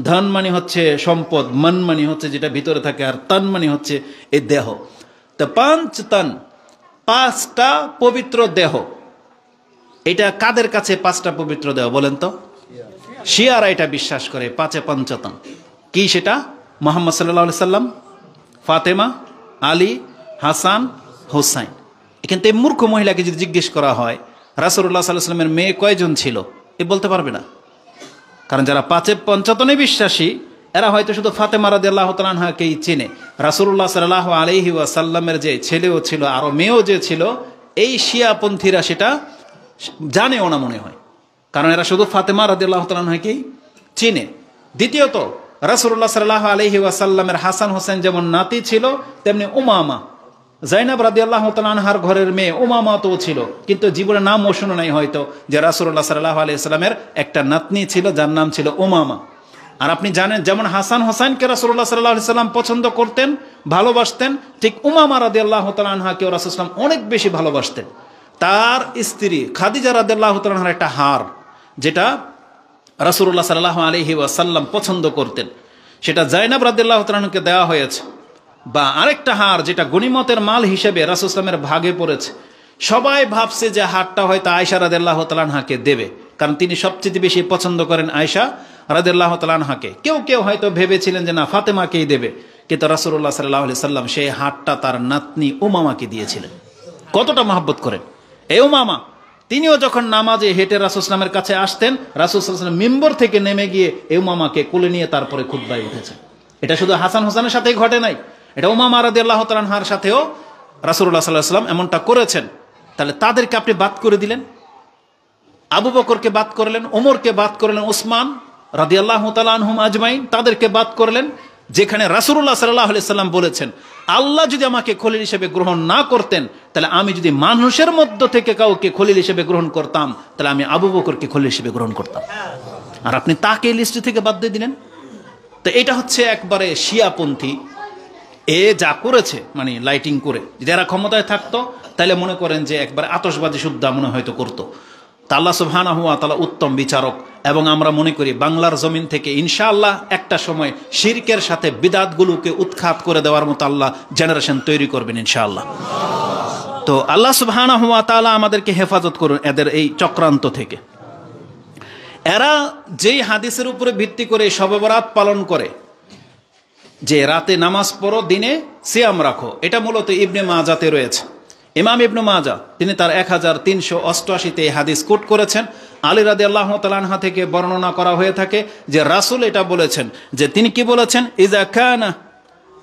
ধন মানে হচ্ছে সম্পদ, মন মানে হচ্ছে যেটা ভিতরে থাকে, আর তন মানে হচ্ছে এই দেহ। তো পাঁচ তন, 5টা পবিত্র দেহ। এটা কাদের কাছে 5টা পবিত্র দেহ বলেন তো? শিয়ারা এটা বিশ্বাস করে 5-এ পঞ্চতন। কি সেটা? মুহাম্মদ সাল্লাল্লাহু আলাইহি সাল্লাম, ফাতেমা, আলী, হাসান, হোসাইন। কিন্তু এই মূর্খ মহিলাকে যদি জিজ্ঞেস করা হয় রাসূলুল্লাহ সাল্লাল্লাহু আলাইহি সাল্লামের মেয়ে কয়জন ছিল, এ বলতে পারবে না। কারণ যারা 5-এ পঞ্চতনে বিশ্বাসী, এরা হয়তো শুধু ফাতেমা রাদিয়াল্লাহু তাআলা আনহাকেই চেনে। রাসূলুল্লাহ সাল্লাল্লাহু আলাইহি ওয়াসাল্লামের যে ছেলেও ছিল, আরো মেয়েও যে ছিল, এই শিয়াপন্থীরা সেটা জানেও না মনে হয়, কারণ এরা শুধু ফাতেমা রাদিয়াল্লাহু তাআলা আনহাকেই চিনে। দ্বিতীয়ত রাসূলুল্লাহ সাল্লাল্লাহু আলাইহি ওয়াসাল্লামের হাসান হোসেন যেমন নাতি ছিল, তেমনি উমামা, জাইনাব রাদিয়াল্লাহু তাআলা আনহার ঘরের মেয়ে উমামা তো ছিল, কিন্তু জীবনে নামও শুনে নাই হয়তো যে রাসূলুল্লাহ সাল্লাল্লাহু আলাইহি ওয়াসাল্লামের একটা নাতনি ছিল যার নাম ছিল উমামা। আর আপনি জানেন যেমন হাসান হোসেনকে রাসূলুল্লাহ সাল্লাল্লাহু আলাইহি ওয়াসাল্লাম পছন্দ করতেন, ভালোবাসতেন, ঠিক উমামা রাদিয়াল্লাহু তাআলা আনহাকেও রাসূলুল্লাহ সাল্লাল্লাহু আলাইহি ওয়াসাল্লাম অনেক বেশি ভালোবাসতেন। তার স্ত্রী খাদিজা রাদিয়াল্লাহু তাআলা আনহার একটা হার, যেটা রাসূলুল্লাহ সাল্লাল্লাহু আলাইহি ওয়াসাল্লাম পছন্দ করতেন, সেটা জাইনাব রাদিয়াল্লাহু তাআলা আনহাকে দেওয়া হয়েছে। বা আরেকটা হার যেটা গনিমতের মাল হিসেবে রাসূল সাল্লাল্লাহু আলাইহি ওয়াসাল্লামের ভাগে পড়েছে, সবাই ভাবছে যে হারটা হয়তো আয়েশা রাদিয়াল্লাহু তাআলা আনহাকে দেবে, কারণ তিনি সবচেয়ে বেশি পছন্দ করেন আয়েশা রাদিয়াল্লাহু তাআলা আনহাকে। কেউ কেউ হয়তো ভেবেছিলেন যে না, ফাতেমাকেই দেবে, কিন্তু রাসূলুল্লাহ সাল্লাল্লাহু আলাইহি ওয়াসাল্লাম সেই হারটা তার নাতনি উমামাকে দিয়েছিলেন। কতটা মহব্বত করেন এই উমামা! তিনিও যখন নামাজে হেঁটে রাসূল সাল্লাল্লাহু আলাইহি ওয়াসাল্লামের কাছে আসতেন, রাসূল সাল্লাল্লাহু আলাইহি ওয়াসাল্লাম মিম্বর থেকে নেমে গিয়ে এই উমামাকে কোলে নিয়ে তারপরে খুতবায় উঠেছেন। এটা শুধু হাসান হোসেনের সাথেই ঘটে নাই, এটা উমামা রাদিয়াল্লাহু তাআলা আনহার সাথেও রাসূলুল্লাহ সাল্লাল্লাহু আলাইহি ওয়াসাল্লাম এমনটা করেছেন। তাহলে তাদেরকে আপনি বাদ করে দিলেন, আবু বকরকে বাদ করলেন, ওমরকে বাদ করলেন, উসমান রাদিয়াল্লাহু তাআলা আনহুম আজমাইন তাদেরকে বাদ করলেন, যেখানে রাসূলুল্লাহ সাল্লাল্লাহু আলাইহি সাল্লাম বলেছেন আল্লাহ যদি আমাকে খলিল হিসেবে গ্রহণ না করতেন, তাহলে আমি যদি মানুষের মধ্য থেকে কাউকে খলিল হিসেবে গ্রহণ করতাম, তাহলে আমি আবু বকরকে খলিল হিসেবে গ্রহণ করতাম। আর আপনি তাকে লিস্ট থেকে বাদ দিয়ে দিলেন। তো এটা হচ্ছে একবারে শিয়াপন্থী। এ যা করেছে মানে লাইটিং করে, যদি এরা ক্ষমতায় থাকতো তাহলে মনে করেন যে একবার আতশবাজি শুদ্ধা মনে হয়তো করতো। তা আল্লাহ সুবহানাহু ওয়া তাআলা উত্তম বিচারক, এবং আমরা মনে করি বাংলার জমিন থেকে ইনশাআল্লাহ একটা সময় শিরকের সাথে বিদআতগুলোকে উৎখাত করে দেওয়ার মতো আল্লাহ জেনারেশন তৈরি করবেন ইনশাআল্লাহ। তো আল্লাহ সুবহানাহু ওয়া তাআলা আমাদেরকে হেফাজত করুন এদের এই চক্রান্ত থেকে। এরা যেই হাদিসের উপরে ভিত্তি করে শবে বরাত পালন করে যে রাতে নামাজ পড়ো দিনে সিয়াম রাখো, এটা মূলত ইবনে মাজাতে রয়েছে। ইমাম ইবনে মাজা তিনি তার 1388তে এই হাদিস কোট করেছেন। আলী রাদিয়াল্লাহু তাআলা আনহু থেকে বর্ণনা করা হয়ে থাকে যে রাসূল এটা বলেছেন, যে তিনি কি বলেছেন,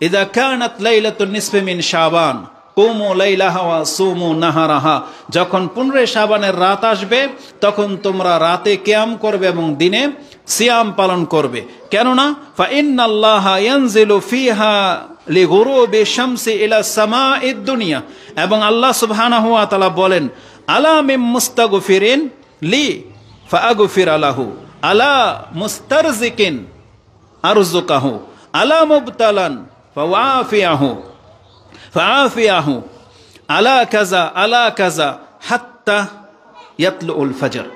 ইযা কানাত লাইলাতুন নিসফি মিন শাবান কুমু লাইলাহা ওয়া সুমু নাহারাহা, যখন 15 শাবানের রাত আসবে তখন তোমরা রাতে কিয়াম করবে এবং দিনে সিয়াম পালন করবে। কেননা ফা ইন্নাল্লাহা ইয়ানজিলু ফিহা লিগুরুবি শামসি ইলা সামাইদ দুনিয়া, এবং আল্লাহ সুবহানাহু ওয়া তাআলা বলেন আলা মিম মুস্তাগফিরিন লি ফাআগফির লাহু আলা মুস্তারজিকিন আরযুকাহু আলা মুবতালান ফাআফিয়াহু আলা কাযা হাত্তা ইয়াতলুল ফজর।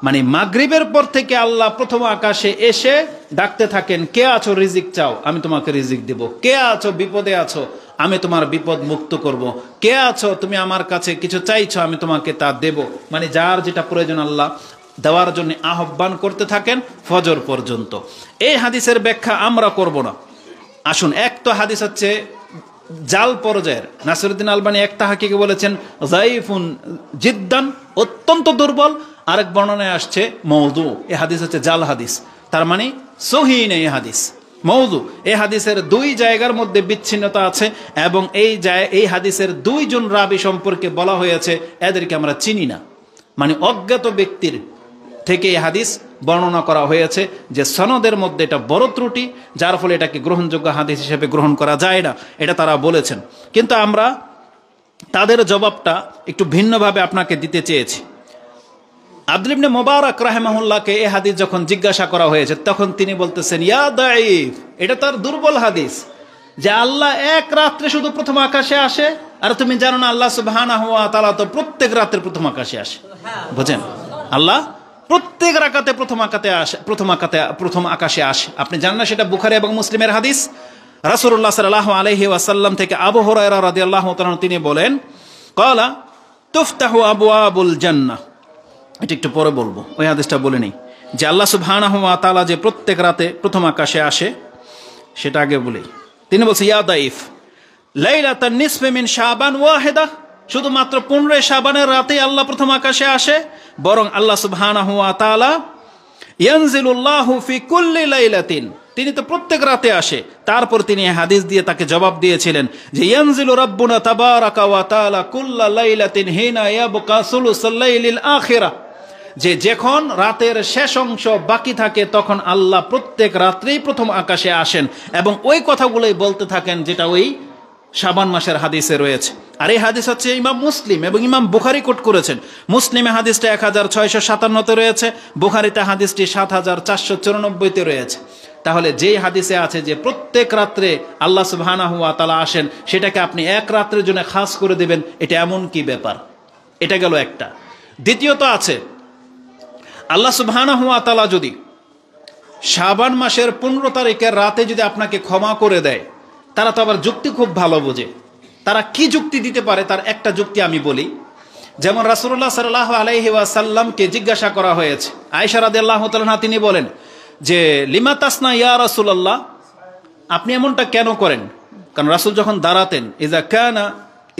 মানে মাগরিবের পর থেকে আল্লাহ প্রথম আকাশে এসে ডাকতে থাকেন, কে আছো রিজিক চাও আমি তোমাকে রিজিক দেব, কে আছো বিপদে আছো আমি তোমার বিপদ মুক্ত করব, কে আছো তুমি আমার কাছে কিছু চাইছো আমি তোমাকে তা দেব। মানে যার যেটা প্রয়োজন আল্লাহ দেওয়ার জন্য আহ্বান করতে থাকেন ফজর পর্যন্ত। এই হাদিসের ব্যাখ্যা আমরা করব না। আসুন, এক তো হাদিস হচ্ছে জাল পর্যায়ের, নাসিরউদ্দিন আলবানী একটা হাকিকে বলেছেন যায়িফুন জিদ্দান, অত্যন্ত দুর্বল। আরেক বর্ণনায় আসছে মওদু, এই হাদিস হচ্ছে জাল হাদিস, তার মানে সহিহ নেই এই হাদিস, মওদু। এই হাদিসের দুই জায়গার মধ্যে বিচ্ছিন্নতা আছে, এবং এই হাদিসের দুইজন রাবী সম্পর্কে বলা হয়েছে এদেরকে আমরা চিনি না। মানে অজ্ঞাত ব্যক্তির থেকে এই হাদিস বর্ণনা করা হয়েছে, যে সনদের মধ্যে এটা বড় ত্রুটি, যার ফলে এটাকে গ্রহণযোগ্য হাদিস হিসেবে গ্রহণ করা যায় না, এটা তারা বলেছেন। কিন্তু আমরা তাদের জবাবটা একটু ভিন্নভাবে আপনাকে দিতে চেয়েছি। আব্দুল ইবনে মুবারক রাহিমাহুল্লাহকে এই হাদিস যখন জিজ্ঞাসা করা হয়েছে তখন তিনি বলতেছেন ইয়া দাঈফ, এটা তার দুর্বল হাদিস, যে আল্লাহ এক রাত্রে শুধু প্রথম আকাশে আসে, আর তুমি জানো না আল্লাহ সুবহানাহু ওয়া তাআলা তো প্রত্যেক রাতের প্রথম আকাশে আসে। বুঝেন, আল্লাহ প্রত্যেক রাকাতে প্রথম আকাশে আসে। আপনি জানেন না সেটা বুখারী এবং মুসলিমের হাদিস। রাসূলুল্লাহ সাল্লাল্লাহু আলাইহি ওয়াসাল্লাম থেকে আবু হুরায়রা রাদিয়াল্লাহু তাআলা তিনি বলেন ক্বালা তুফতাহু আবওয়াবুল জান্নাহ, এটা একটু পরে বলবো, ওই হাদিসটা বলে নেই, যে আল্লাহ সুবহানাহু ওয়া তাআলা যে প্রত্যেক রাতে প্রথম আকাশে আসে সেটা আগে বলি। তিনি বলছে ইয়া দাঈফ লাইলাতান নিসফি মিন শাবান ওয়াহিদা, শুধুমাত্র 15 শাবানের রাতে আল্লাহ প্রথম আকাশে আসে, বরং আল্লাহ সুবহানাহু ওয়া তাআলা ইয়ানজিলুল্লাহু ফি কুল্লি লাইলাতিন, তিনি তো প্রত্যেক রাতে আসে। তারপর তিনি হাদিস দিয়ে তাকে জবাব দিয়েছিলেন যে ইয়ানজিলু রাব্বুনা তাবারাকা ওয়া তাআলা কুল্লা লাইলাতিন হিনা ইয়াবকা সুলুসুল লাইলিল আখিরা, যে যখন রাতের শেষ অংশ বাকি থাকে তখন আল্লাহ প্রত্যেক রাত্রেই প্রথম আকাশে আসেন, এবং ওই কথাগুলোই বলতে থাকেন যেটা ওই শাবান মাসের হাদিসে রয়েছে। আর এই হাদিস হচ্ছে ইমাম মুসলিম এবং ইমাম বুখারী কোট করেছেন। মুসলিমে হাদিসটা 1657-তে রয়েছে, বুখারীতে হাদিসটি 7494-তে রয়েছে। তাহলে যেই হাদিসে আছে যে প্রত্যেক রাত্রে আল্লাহ সুবহানাহু ওয়া তাআলা আসেন, সেটাকে আপনি এক রাত্রের জন্য খাস করে দেবেন, এটা এমন কি ব্যাপার? এটা গেল একটা। দ্বিতীয়ত আছে আল্লাহ সুবহানাহু ওয়া তাআলা যদি শাবান মাসের 15 তারিখের রাতে যদি আপনাকে ক্ষমা করে দেয়, তারা তো আবার যুক্তি খুব ভালো বোঝে। তারা কি যুক্তি দিতে পারে তার একটা যুক্তি আমি বলি। যেমন রাসূলুল্লাহ সাল্লাল্লাহু আলাইহি ওয়াসাল্লামকে জিজ্ঞাসা করা হয়েছে, আয়েশা রাদিয়াল্লাহু তাআলা তিনি বলেন যে লিমা তাসনা ইয়া রাসূলুল্লাহ, আপনি এমনটা কেন করেন? কারণ রাসূল যখন দাঁড়াতেন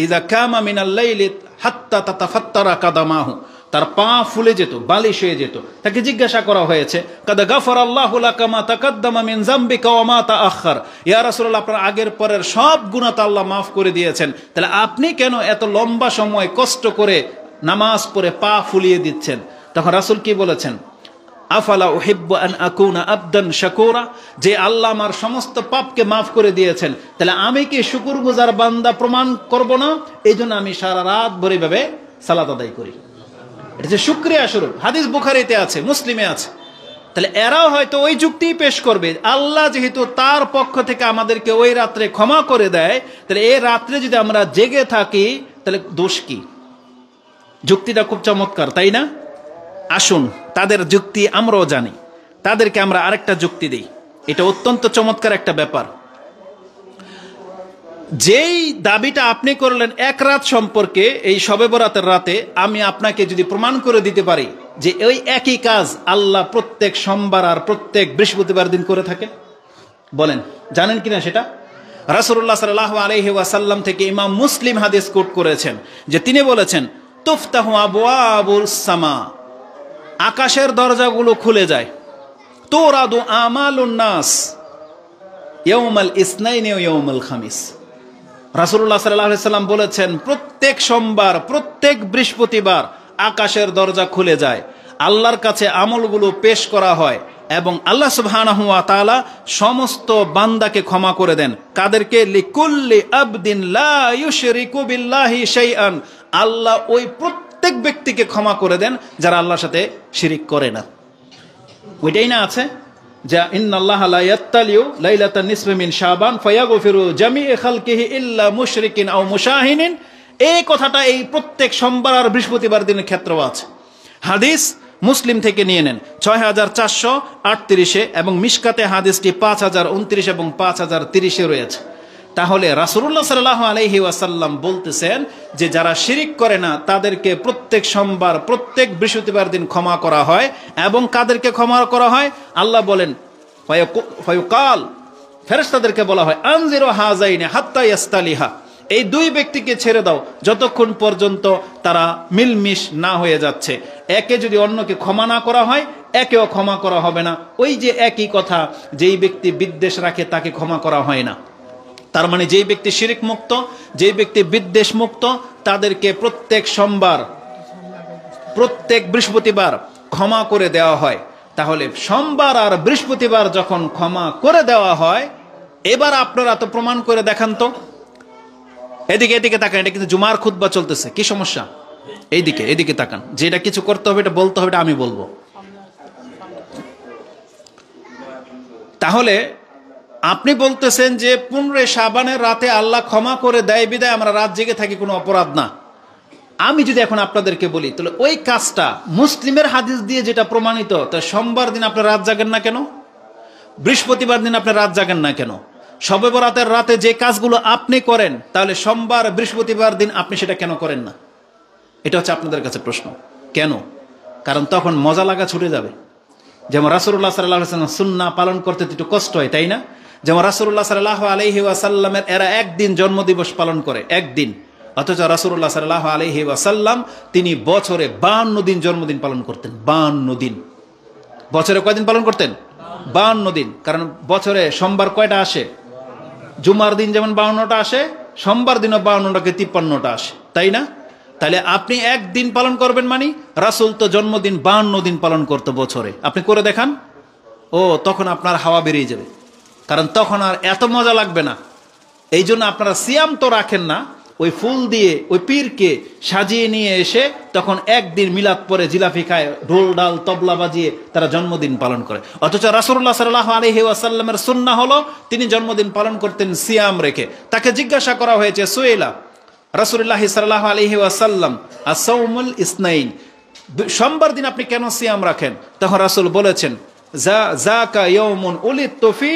ইযা কামা মিনাল লাইলি হাত্তা তাতাফাত্তারা কাদামাহু, তার পা ফুলে যেত, বালিশ হয়ে যেত। তাকে জিজ্ঞাসা করা হয়েছে কাদ গাফারাল্লাহু লাকা মা তাকাদ্দামা মিন যামবিকা ওয়া মা তাআখার, ইয়া রাসূলুল্লাহ আপনার আগের পরের সব গুনাহ তো আল্লাহ মাফ করে দিয়েছেন, তাহলে আপনি কেন এত লম্বা সময় কষ্ট করে নামাজ পড়ে পা ফুলিয়ে দিচ্ছেন? তখন রাসূল কি বলেছেন? আফালা উহিব্বু আন আকুনা আবদান শাকুরা, যে আল্লাহ আমার সমস্ত পাপকে মাফ করে দিয়েছেন, তাহলে আমি কি শুকরগুজার বান্দা প্রমাণ করব না? এই জন্য আমি সারা রাত ভরে ভাবে সালাত আদায় করি। এটা যে শুকরিয়া স্বরূপ। হাদিস বুখারীতে আছে, মুসলিমে আছে। তাহলে এরাও হয়তো ওই যুক্তি পেশ করবে, আল্লাহ যেহেতু তার পক্ষ থেকে আমাদেরকে ওই রাত্রে ক্ষমা করে দেয়, তাহলে এই রাত্রে যদি আমরা জেগে থাকি তাহলে দোষ কি? যুক্তিটা খুব চমৎকার, তাই না? আসুন তাদের যুক্তি আমরাও জানি, তাদেরকে আমরা আরেকটা যুক্তি দিই। এটা অত্যন্ত চমৎকার একটা ব্যাপার। যেই দাবিটা আপনি করলেন এক রাত সম্পর্কে, এই শবে বরাতের রাতে, আমি আপনাকে যদি প্রমাণ করে দিতে পারি যে ওই একই কাজ আল্লাহ প্রত্যেক সোমবার আর প্রত্যেক বৃহস্পতিবার দিন করে থাকেন, বলেন জানেন কিনা সেটা? রাসূলুল্লাহ সাল্লাল্লাহু আলাইহি ওয়াসাল্লাম থেকে ইমাম মুসলিম হাদিস কোট করেছেন যে তিনি বলেছেন, তুফতাহু আবওয়াবুস সামা, আকাশের দরজাগুলো খুলে যায়, তুরাদু আমালুন নাস ইয়াউমাল ইসনাইনি ওয়া ইয়াউমাল খামিস। রাসূলুল্লাহ সাল্লাল্লাহু আলাইহি ওয়াসাল্লাম বলেছেন, প্রত্যেক সোমবার প্রত্যেক বৃহস্পতিবার আকাশের দরজা খুলে যায়, আল্লাহর কাছে আমলগুলো পেশ করা হয় এবং আল্লাহ সুবহানাহু ওয়া তাআলা সমস্ত বান্দাকে ক্ষমা করে দেন। কাদেরকে? লিকুল্লি আবদিন লা ইউশরিকু বিল্লাহি শাইআন, আল্লাহ ওই প্রত্যেক ব্যক্তিকে ক্ষমা করে দেন যারা আল্লাহর সাথে শিরিক করে না। ওইটাই না আছে যে ইন্নাল্লাহা লা ইয়াত্তালিউ লাইলাতান নিসফি মিন শাবান ফায়াগফিরু জামিআ খালকিহি ইল্লা মুশরিকিন আও মুশাহিনিন। এই কথাটা এই প্রত্যেক সোমবার আর বৃহস্পতিবার দিনের ক্ষেত্রেও আছে। হাদিস মুসলিম থেকে নিয়ে নেন 6438 এবং মিশকাতে হাদিসটি 5029 এবং 5030 রয়েছে। তাহলে রাসূলুল্লাহ সাল্লাল্লাহু আলাইহি ওয়াসাল্লাম বলতেছেন যে যারা শিরিক করে না তাদেরকে প্রত্যেক সোমবার প্রত্যেক বৃহস্পতিবার দিন ক্ষমা করা হয়। এবং কাদেরকে ক্ষমা করা হয়? আল্লাহ বলেন ফায়ুকাল, ফেরেশতাদেরকে বলা হয় আনজিরু হাযাইনি হাত্তা ইয়াস্তালিহা, এই দুই ব্যক্তিকে ছেড়ে দাও যতক্ষণ পর্যন্ত তারা মিলমিশ না হয়ে যাচ্ছে। একে যদি অন্যকে ক্ষমা না করা হয়, একেও ক্ষমা করা হবে না। ওই যে একই কথা, যেই ব্যক্তি বিদ্বেষ রাখে তাকে ক্ষমা করা হয় না। তার মানে যেই ব্যক্তি শিরিক মুক্ত, যেই ব্যক্তি বিদ্বেষ মুক্ত, তাদেরকে প্রত্যেক সোমবার প্রত্যেক বৃহস্পতিবার ক্ষমা করে দেওয়া হয়। তাহলে সোমবার আর বৃহস্পতিবার যখন ক্ষমা করে দেওয়া হয়, এবার আপনারা তো প্রমাণ করে দেখান তো। এদিকে এদিকে তাকান, এটা কিন্তু জুমার খুতবা চলতেছে, কি সমস্যা? এইদিকে এদিকে তাকান, যেটা কিছু করতে হবে এটা বলতে হবে, এটা আমি বলবো। তাহলে আপনি বলতেছেন যে 15 শাবানের রাতে আল্লাহ ক্ষমা করে দেয় বিদায় আমরা রাত জেগে থাকি, কোনো অপরাধ না। আমি যদি এখন আপনাদেরকে বলি, তাহলে ওই কাজটা মুসলিমের হাদিস দিয়ে যেটা প্রমাণিত, তা সোমবার দিন আপনি রাত জাগেন না কেন? বৃহস্পতিবার দিন আপনি রাত জাগেন না কেন? শবে বরাতের রাতে যে কাজগুলো আপনি করেন, তাহলে সোমবার বৃহস্পতিবার দিন আপনি সেটা কেন করেন না? এটা হচ্ছে আপনাদের কাছে প্রশ্ন। কেন? কারণ তখন মজা লাগা ছুটে যাবে। যেমন রাসূলুল্লাহ সাল্লাল্লাহু আলাইহি ওয়াসাল্লাম সুন্নাহ পালন করতে একটু কষ্ট হয়, তাই না? যেমন রাসূলুল্লাহ সাল্লাল্লাহু আলাইহি ওয়াসাল্লামের এরা একদিন জন্মদিবস পালন করে, একদিন, অথচ রাসূলুল্লাহ সাল্লাল্লাহু আলাইহি ওয়াসাল্লাম তিনি বছরে 52 দিন জন্মদিন পালন করতেন। 52 দিন। বছরে কয়দিন পালন করতেন? 52 দিন। কারণ বছরে সোমবার কয়টা আসে? জুমার দিন যেমন 52টা আসে, সোমবার দিনও 52টাকে 53টা আসে, তাই না? তাহলে আপনি একদিন পালন করবেন মানে, রাসূল তো জন্মদিন 52 দিন পালন করতো বছরে। আপনি করে দেখান, ও তখন আপনার হাওয়া বেরিয়ে যাবে। কারণ তখন আর এত মজা লাগবে না। এই জন্য আপনারা সিয়াম তো রাখেন না, ওই ফুল দিয়ে ওই পীরকে সাজিয়ে নিয়ে এসে তখন একদিন মিলাদ পরে জিলাপি খায়, ঢোল ডাল তবলা বাজিয়ে তারা জন্মদিন পালন করে। অথচ রাসূলুল্লাহ সাল্লাল্লাহু আলাইহি ওয়াসাল্লামের সুন্নাহ হলো তিনি জন্মদিন পালন করতেন সিয়াম রেখে। তাকে জিজ্ঞাসা করা হয়েছে, সুয়েলা রাসূলুল্লাহ সাল্লাল্লাহু আলাইহি ওয়াসাল্লাম আস-সাওমুল ইসনাইন, সোমবার দিন আপনি কেন সিয়াম রাখেন? তখন রাসূল বলেছেন, যাকা ইয়াউমুন উলিদতু ফি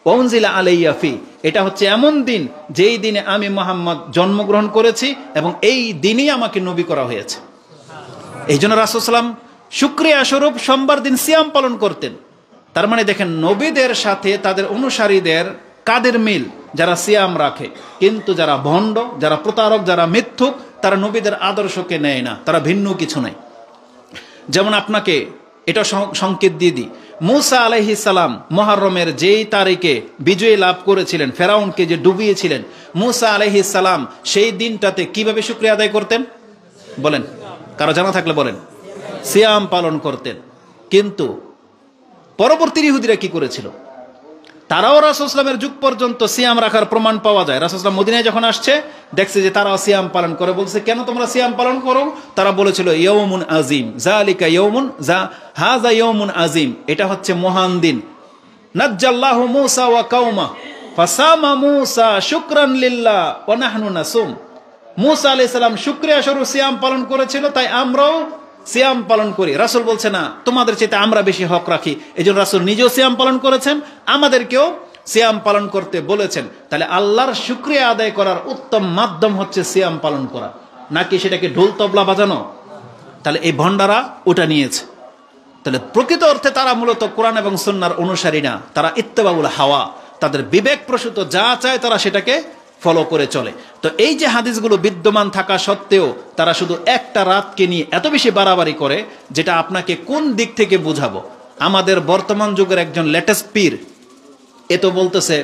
ওয়া উনজিলা আলাইয়া ফি, এটা হচ্ছে এমন দিন যেই দিনে আমি মুহাম্মদ জন্মগ্রহণ করেছি এবং এই দিনই আমাকে নবী করা হয়েছে। এই জন্য রাসূল সাল্লাম শুকরিয়া স্বরূপ সোমবার দিন সিয়াম পালন করতেন। তার মানে দেখেন, নবীদের সাথে তাদের অনুসারীদের কাদের মিল? যারা সিয়াম রাখে। কিন্তু যারা ভণ্ড, যারা প্রতারক, যারা মিথ্যুক, তারা নবীদের আদর্শকে নেয় না, তারা ভিন্ন কিছু নেয়। যেমন আপনাকে এটা সংকেত দিয়ে দিই, মূসা আলাইহিস সালাম মুহররমের যেই তারিখে বিজয় লাভ করেছিলেন, ফেরাউনকে যে ডুবিয়েছিলেন, মূসা আলাইহিস সালাম সেই দিনটাতে কিভাবে শুকরিয়া আদায় করতেন বলেন? কারো জানা থাকলে বলেন। সিয়াম পালন করতেন। কিন্তু পরবর্তী ইহুদিরা কি করেছিল? তারাও রাসূল সাল্লাল্লাহু আলাইহি ওয়াসাল্লামের যুগ পর্যন্ত সিয়াম রাখার প্রমাণ পাওয়া যায়। রাসূল সাল্লাল্লাহু আলাইহি ওয়াসাল্লাম মদিনায় যখন আসছে, দেখছে যে তারাও সিয়াম পালন করে। বলছে, কেন তোমরা সিয়াম পালন করো? তারা বলেছিল, ইয়াউমুন আজিম, যালিকা ইয়াউমুন হাযা ইয়াউমুন আজিম, এটা হচ্ছে মহান দিন। নাজ্জাল্লাহু মূসা ওয়া কাওমা ফাসামা মূসা শুকরান লিল্লাহ ওয়া নাহনু নাসুম। মূসা আলাইহিস সালাম শুকরিয়া স্বরূপ সিয়াম পালন করেছিল, তাই আমরাও সিয়াম পালন করি। রাসূল বলছে, না, তোমাদের চাইতে আমরা বেশি হক রাখি। এজন্য রাসূল নিজেও সিয়াম পালন করেছেন, আমাদেরকেও সিয়াম পালন করতে বলেছেন। তাহলে আল্লাহর শুকরিয়া আদায় করার উত্তম মাধ্যম হচ্ছে সিয়াম পালন করা, নাকি সেটাকে ঢোল তবলা বাজানো। তাহলে এই ভণ্ডারা ওটা নিয়েছে। তাহলে প্রকৃত অর্থে তারা মূলত কোরআন এবং সুন্নাহর অনুসারী না, তারা ইত্তেবাউল হাওয়া, তাদের বিবেক প্রসূত যা চায় তারা সেটাকে ফলো করে চলে। তো এই যে হাদিসগুলো বিদ্যমান থাকা সত্ত্বেও তারা শুধু একটা রাতকে নিয়ে এত বেশি বাড়াবাড়ি করে, যেটা আপনাকে কোন দিক থেকে বুঝাবো। আমাদের বর্তমান যুগের একজন লেটেস্ট পীর এ তো বলতেছে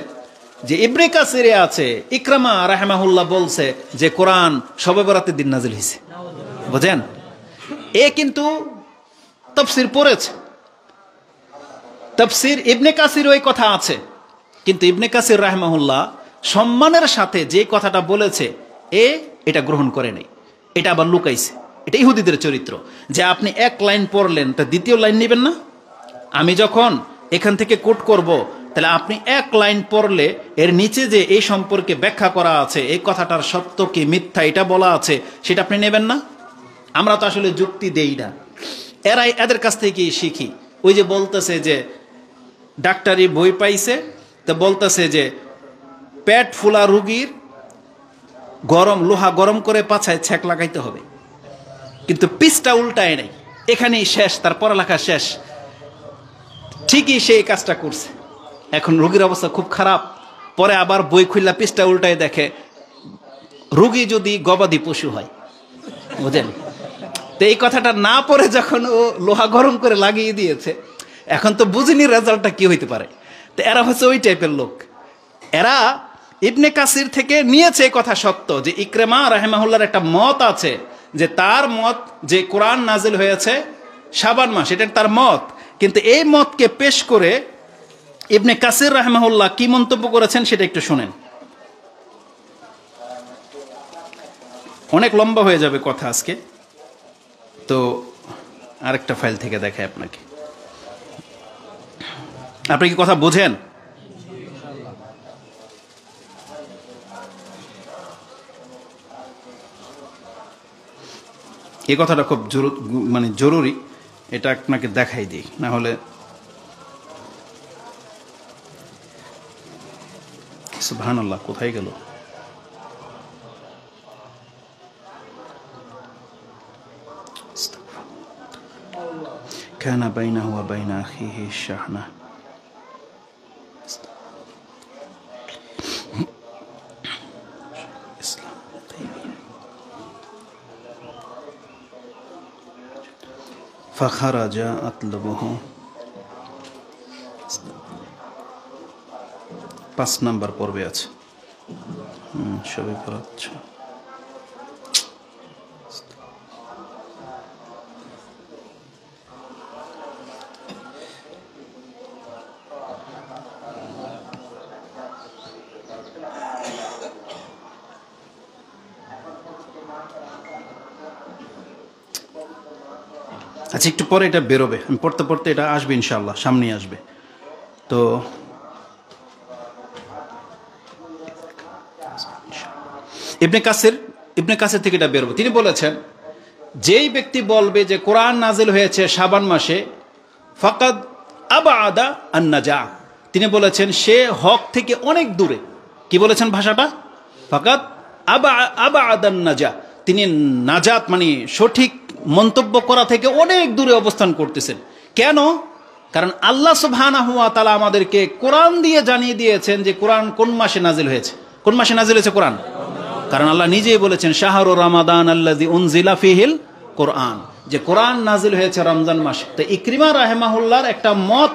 যে ইবনে কাসিরে আছে, ইকরামা রাহিমাহুল্লাহ বলছে যে কোরআন শবে বরাতের দিন নাজিল হয়েছে। বুঝেন, এ কিন্তু তাফসীর পড়েছে, তাফসীর ইবনে কাসির ওই কথা আছে, কিন্তু ইবনে কাসির রাহিমাহুল্লাহ সম্মানের সাথে যে কথাটা বলেছে এটা গ্রহণ করে নাই, এটা আবার লুকাইছে। এটা ইহুদিদের চরিত্র, যে আপনি এক লাইন পড়লেন তা দ্বিতীয় লাইন নেবেন না। আমি যখন এখান থেকে কোট করব, তাহলে আপনি এক লাইন পড়লে এর নিচে যে এই সম্পর্কে ব্যাখ্যা করা আছে, এই কথাটার সত্য কি মিথ্যা এটা বলা আছে, সেটা আপনি নেবেন না। আমরা তো আসলে যুক্তি দেই না, এদের কাছ থেকে শিখি। ওই যে বলতেছে যে ডাক্তারি বই পাইছে, তো বলতেছে যে পেট ফুলা রুগীর লোহা গরম করে পাছায় ছ্যাক লাগাইতে হবে, কিন্তু পিসটা উল্টায় নাই, এখানেই শেষ, তার পড়ালেখা শেষ। ঠিকই সে এই কাজটা করছে। এখন রুগীর অবস্থা খুব খারাপ, পরে আবার বই খুললা পিসটা উল্টায় দেখে রুগী যদি গবাদি পশু হয়। বুঝেন, তো এই কথাটা না পড়ে যখন ও লোহা গরম করে লাগিয়ে দিয়েছে, এখন তো বুঝিনি রেজাল্টটা কি হইতে পারে। তো এরা হচ্ছে ওই টাইপের লোক। এরা ইবনে কাসির থেকে নিয়েছে এই কথা সত্য যে ইকরামা রাহিমাহুল্লাহর একটা মত আছে, যে তার মত যে কোরআন নাজিল হয়েছে শাবান মাস, এটা তার মত। কিন্তু এই মতকে পেশ করে ইবনে কাসির রাহিমাহুল্লাহ কি মন্তব্য করেছেন সেটা একটু শুনেন। অনেক লম্বা হয়ে যাবে কথা আজকে, তো আরেকটা ফাইল থেকে দেখায় আপনাকে। আপনি কি কথা বোঝেন? এই কথাটা খুব জরুরি, এটা আপনাকে দেখাই দিই, না হলে সুবহানাল্লাহ কোথায় গেল? কানা বাইনাহু ওয়া বাইনা আখিহি শাহনা। ফাখারাজা আতলবহু, 5 নাম্বার পর্বে আছে। সবে পড়াচ্ছ। আচ্ছা, একটু পরে এটা বেরোবে, আমি পড়তে পড়তে এটা আসবে ইনশাআল্লাহ, সামনেই আসবে। তো ইবনে কাসির থেকে এটা বেরোবে। তিনি বলেছেন, যেই ব্যক্তি বলবে যে কোরআন নাজিল হয়েছে শাবান মাসে, ফাকাদ আবাদা আন-নাজা, তিনি বলেছেন সে হক থেকে অনেক দূরে। কি বলেছেন ভাষাটা? ফাকাদ আবাদা আন-নাজা, তিনি নাজাত মানে সঠিক মন্তব্য করা থেকে অনেক দূরে অবস্থান করতেছেন। কেন? কারণ আল্লাহ সুবহানাহু ওয়া তাআলা আমাদেরকে কোরআন দিয়ে জানিয়ে দিয়েছেন যে কোরআন কোন মাসে নাজিল হয়েছে। কোন মাসে নাজিল হয়েছে কোরআন? কারণ আল্লাহ নিজেই বলেছেন শাহরু রমাদান আল্লাযী উনজিলা ফীহিল কোরআন, যে কোরআন নাজিল হয়েছে রমজান মাসে। তো ইকরিমা রাহিমাহুল্লাহর একটা মত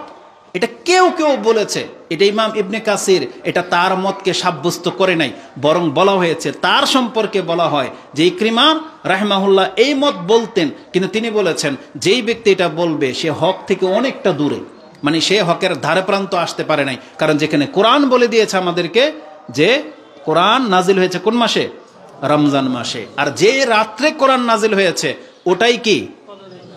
এটা কেউ কেউ বলেছে, এটা ইমাম ইবনে কাসির এটা তার মতকে সাব্যস্ত করে নাই, বরং বলা হয়েছে তার সম্পর্কে বলা হয় যে ইকরিমা রাহিমাহুল্লাহ এই মত বলতেন, কিন্তু তিনি বলেছেন যেই ব্যক্তি এটা বলবে সে হক থেকে অনেকটা দূরে, মানে সে হকের ধারে প্রান্ত আসতে পারে নাই। কারণ যেখানে কোরআন বলে দিয়েছে আমাদেরকে যে কোরআন নাজিল হয়েছে কোন মাসে? রমজান মাসে। আর যে রাত্রে কোরআন নাজিল হয়েছে ওটাই কি?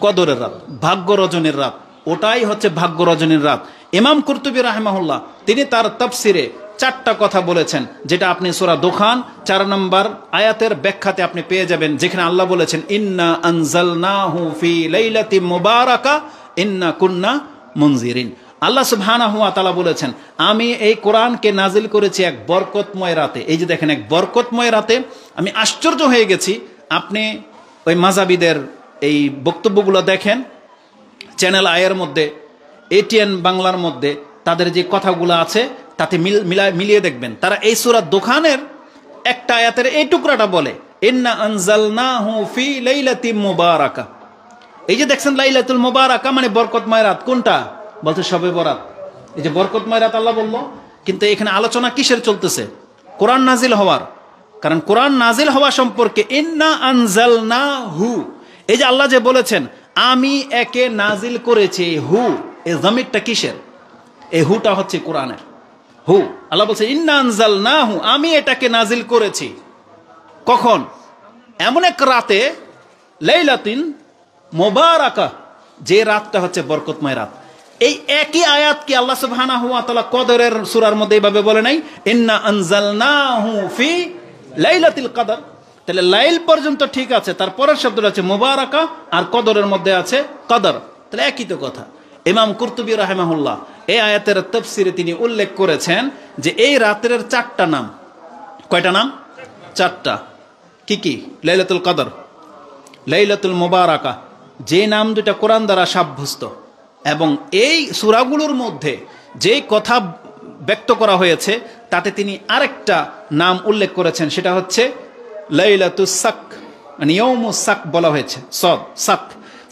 কদরের রাত, ভাগ্য রজনীর রাত, ওটাই হচ্ছে ভাগ্য রজনীর রাত। ইমাম কুরতুবী রাহিমাহুল্লাহ তিনি তার তাফসিরে 4টা কথা বলেছেন, যেটা আপনি সূরা দুখান 4 নম্বর আয়াতের ব্যাখ্যাতে আপনি পেয়ে যাবেন, যেখানে আল্লাহ বলেছেন ইন্না আনজালনাহু ফি লাইলাতিন মুবারাকা ইন্না কুন্না মুনজিরিন। আল্লাহ সুবহানাহু ওয়া তাআলা বলেছেন আমি এই কোরআনকে নাজিল করেছি এক বরকতময় রাতে। এই যে দেখেন এক বরকতময় রাতে, আমি আশ্চর্য হয়ে গেছি। আপনি ওই মাযাবিদের এই বক্তব্যগুলো দেখেন চ্যানেল আয়ের মধ্যে, এটিএন বাংলার মধ্যে তাদের যে কথাগুলো আছে তাতে মিলিয়ে দেখবেন, তারা এই সূরা দুখানের একটা আয়াতের এই টুকরাটা বলে ইন্না আনজালনাহু ফি লাইলাতিন মুবারাকা। এই যে দেখছেন লাইলাতুল মুবারাকা মানে বরকতময় রাত, কোনটা? বলতে শবে বরাত। এই যে বরকতময় রাত আল্লাহ বলল, কিন্তু এখানে আলোচনা কিসের চলতেছে? কোরআন নাজিল হওয়ার। কারণ কোরআন নাজিল হওয়া সম্পর্কে ইন্না আনজালনাহু, এই যে আল্লাহ যে বলেছেন আমি একে নাজিল করেছি, হু এই যমিরটা কিসের? এই হুটা হচ্ছে কোরআনের হু। আল্লাহ বলছে ইন্না আনজালনাহু, আমি এটাকে নাজিল করেছি। কখন? এমন এক রাতে, লাইলাতিন মুবারাকা, যে রাতটা হচ্ছে বরকতময় রাত। এই একই আয়াতকে আল্লাহ সুবহানাহু ওয়া তাআলা কদরের সূরার মধ্যে এইভাবে বলে নাই ইন্না আনজালনাহু ফি লাইলাতিল কদর। তাহলে লাইল পর্যন্ত ঠিক আছে, তারপরের শব্দটা আছে মুবারাকা, আর কদরের মধ্যে আছে কদর, তাহলে একই তো কথা। ইমাম কুরতুবী রাহিমাহুল্লাহ এই আয়াতের তাফসিরে তিনি উল্লেখ করেছেন যে এই রাতের 4টা নাম। কয়টা নাম? 4টা। কি কি? লাইলাতুল কদর, লাইলাতুল মুবারাকা, যে নাম দুটা কোরআন দ্বারা সাব্যস্ত, এবং এই সূরাগুলোর মধ্যে যে কথা ব্যক্ত করা হয়েছে তাতে তিনি আরেকটা নাম উল্লেখ করেছেন, সেটা হচ্ছে লাইলাতুস সাক, মানে ইয়াউমুস সাক বলা হয়েছে। সদ সাক,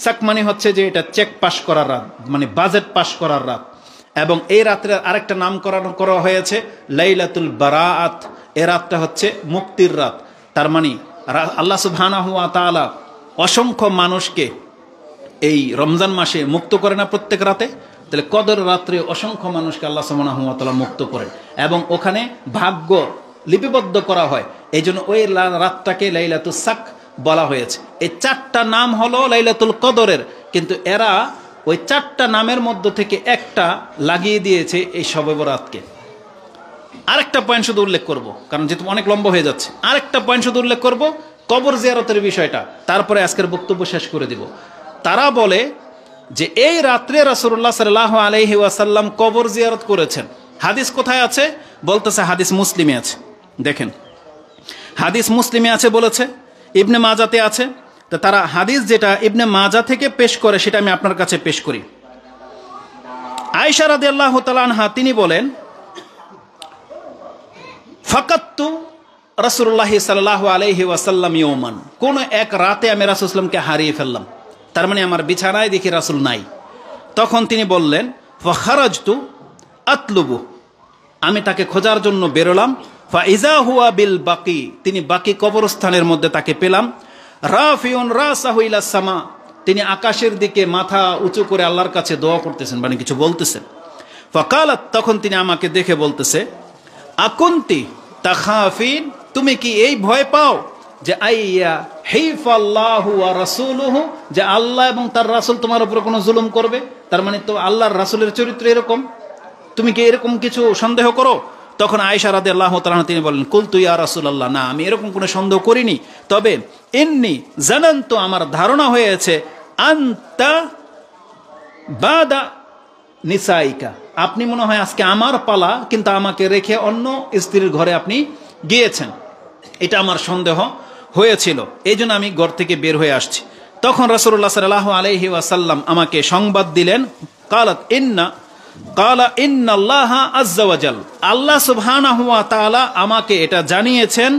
সাক মানে হচ্ছে যে এটা চেক পাস করার রাত, মানে বাজেট পাস করার রাত। এবং এই রাত্রে আরেকটা নামকরণ করা হয়েছে লাইলাতুল বারাআত, এই রাতটা হচ্ছে মুক্তির রাত। তার মানে আল্লাহ সুবহানাহু ওয়া তাআলা অসংখ্য মানুষকে এই রমজান মাসে মুক্ত করে না প্রত্যেক রাতে? তাহলে কদর রাত্রে অসংখ্য মানুষকে আল্লাহ সুবহানাহু ওয়া তাআলা মুক্ত করেন এবং ওখানে ভাগ্য লিপিবদ্ধ করা হয়। এই জন্য ওই রাতটাকে লাইলাতুস সাক বলা হয়েছে। এই 4টা নাম হলো লাইলাতুল কদরের, কিন্তু এরা ওই 4টা নামের মধ্য থেকে একটা লাগিয়ে দিয়েছে এই শবে বরাতকে। আরেকটা পয়েন্ট শুধু উল্লেখ করব, কারণ যেহেতু অনেক লম্বা হয়ে যাচ্ছে, আরেকটা পয়েন্ট শুধু উল্লেখ করব, কবর জিয়ারতের বিষয়টা, তারপরে আজকের বক্তব্য শেষ করে দিব। তারা বলে যে এই রাত্রে রাসূলুল্লাহ সাল্লাল্লাহু আলাইহি ওয়াসাল্লাম কবর জিয়ারত করেছেন। হাদিস কোথায় আছে? বলতেছে হাদিস মুসলিমে আছে। দেখেন হাদিস মুসলিমে আছে বলেছে, ইবনে মাজাতে আছে। তো তারা হাদিস যেটা ইবনে মাজা থেকে পেশ করে সেটা আমি আপনার কাছে পেশ করি। আয়েশা রাদিয়াল্লাহু তাআলা আনহা তিনি বলেন ফাকাততু রাসূলুল্লাহ সাল্লাল্লাহু আলাইহি ওয়াসাল্লাম ইয়াওমান, কোন এক রাতে আমি রাসূল সাল্লাল্লাহু আলাইহি ওয়াসাল্লামকে হারিয়ে ফেললাম। তার মানে আমার বিছানায় দেখি রাসূল নাই। তখন তিনি বললেন ফাখারাজতু আতলুবু, আমি তাকে খোঁজার জন্য বেরোলাম। ফাইজা হুয়া বিল বাকি, তিনি বাকি কবরস্থানের মধ্যে তাকে পেলাম। রাফিউন রাসাহু ইলাস সামা, তিনি আকাশের দিকে মাথা উঁচু করে আল্লাহর কাছে দোয়া করতেছেন, মানে কিছু বলতেছেন। ফাকালাত, তখন তিনি আমাকে দেখে বলতেছে আকুনতি তাখাফিন, তুমি কি এই ভয় পাও যে আইয়া হিফাল্লাহু ওয়া রাসূলুহু, যে আল্লাহ এবং তার রাসূল তোমার উপর কোনো জুলুম করবে? তার মানে তো আল্লাহর রাসূলের চরিত্র এরকম, তুমি কি এরকম কিছু সন্দেহ করো? তখন আয়েশা রাদিয়াল্লাহু তাআলা তিনি বলেন কুলতু ইয়া রাসূলুল্লাহ, না আমি এরকম কোনো সন্দেহ করিনি, তবে ইন্নী জানান্তু, আমার ধারণা হয়েছে আনতা বাদা নিসাইকা, আপনি মনে হয় আজকে আমার পালা, কিন্তু আমাকে রেখে অন্য স্ত্রীর ঘরে আপনি গিয়েছেন, এটা আমার সন্দেহ হয়েছিল, এই জন্য আমি ঘর থেকে বের হয়ে আসছি। তখন রাসূলুল্লাহ সাল্লাল্লাহু আলাইহি ওয়াসাল্লাম আমাকে সংবাদ দিলেন, কালা ইন্নাল্লাহা আযজা ওয়া জাল, আল্লাহ সুবহানাহু ওয়া তাআলা আমাকে এটা জানিয়েছেন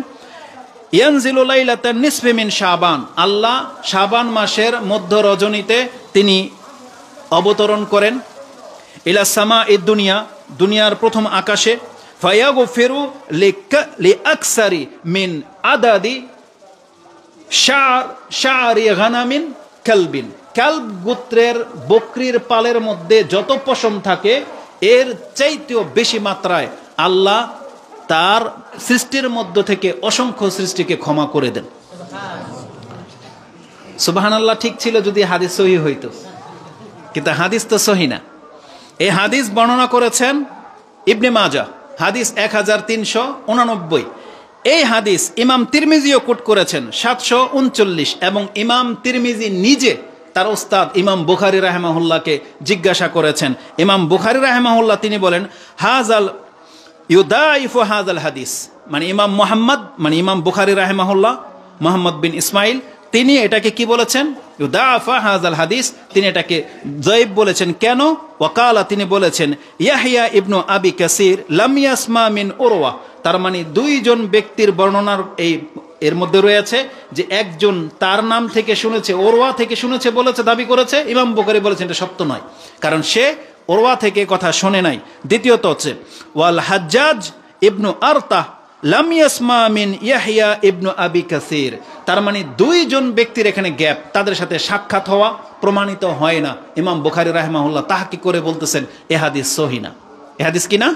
ইয়ানজিলু লাইলাতান নিসফি মিন শাবান, আল্লাহ শাবান মাসের মধ্য রজনীতে তিনি অবতরণ করেন। ইলা সামা এ দুনিয়া, দুনিয়ার প্রথম আকাশে, ফায়াগফিরু লিআকসারি মিন আদাদি শারি গানামিন কালবিন। কালব গোত্রের বকরির পালের মধ্যে যত পশম থাকে এর চাইতেও বেশি মাত্রায় আল্লাহ তার সৃষ্টির মধ্য থেকে অসংখ্য সৃষ্টিকে ক্ষমা করে দেন। সুবহানাল্লাহ ঠিক ছিল যদি হাদিস সহিহ হইতো, কিন্তু হাদিস তো সহিহ না। এই হাদিস বর্ণনা করেছেন ইবনে মাজাহ, হাদিস 1389। এই হাদিস ইমাম তিরমিজিও কোট করেছেন 739, এবং ইমাম তিরমিজি নিজে তার ওস্তাদ ইমাম বুখারী রাহিমাহুল্লাহকে জিজ্ঞাসা করেছেন। ইমাম বুখারী রাহিমাহুল্লাহ তিনি বলেন হাজাল ইউদাইফু হাজাল হাদিস, মানে ইমাম মুহাম্মদ, মানে ইমাম বুখারী রাহিমাহুল্লাহ মুহাম্মদ বিন ইসমাইল, তিনি এটাকে কি বলেছেন? ইউদাফা হাজাল হাদিস, তিনি এটাকে যায়িফ বলেছেন। কেন? ওয়াকালা, তিনি বলেছেন ইয়াহইয়া ইবনু আবি কাসির লাম ইয়াসমা মিন উরওয়া, তার মানে দুইজন ব্যক্তির বর্ণনার এর মধ্যে রয়েছে যে একজন তার নাম থেকে শুনেছে, ওরওয়া থেকে শুনেছে বলেছে, দাবি করেছে। ইমাম বুখারী বলেছেন এটা সত্য নয়, কারণ সে ওরওয়া থেকে কথা শোনে নাই। দ্বিতীয়ত হচ্ছে ওয়াল হাজ্জাজ ইবনু আরতাহ লাম ইয়াসমা মিন ইয়াহইয়া ইবনু আবি কাসির, তার মানে দুইজন ব্যক্তির এখানে গ্যাপ, তাদের সাথে সাক্ষাৎ হওয়া প্রমাণিত হয় না। ইমাম বুখারী রাহিমাহুল্লাহ তাহকিক করে বলতেছেন এ হাদিস সহিহ না। এ হাদিস কি না?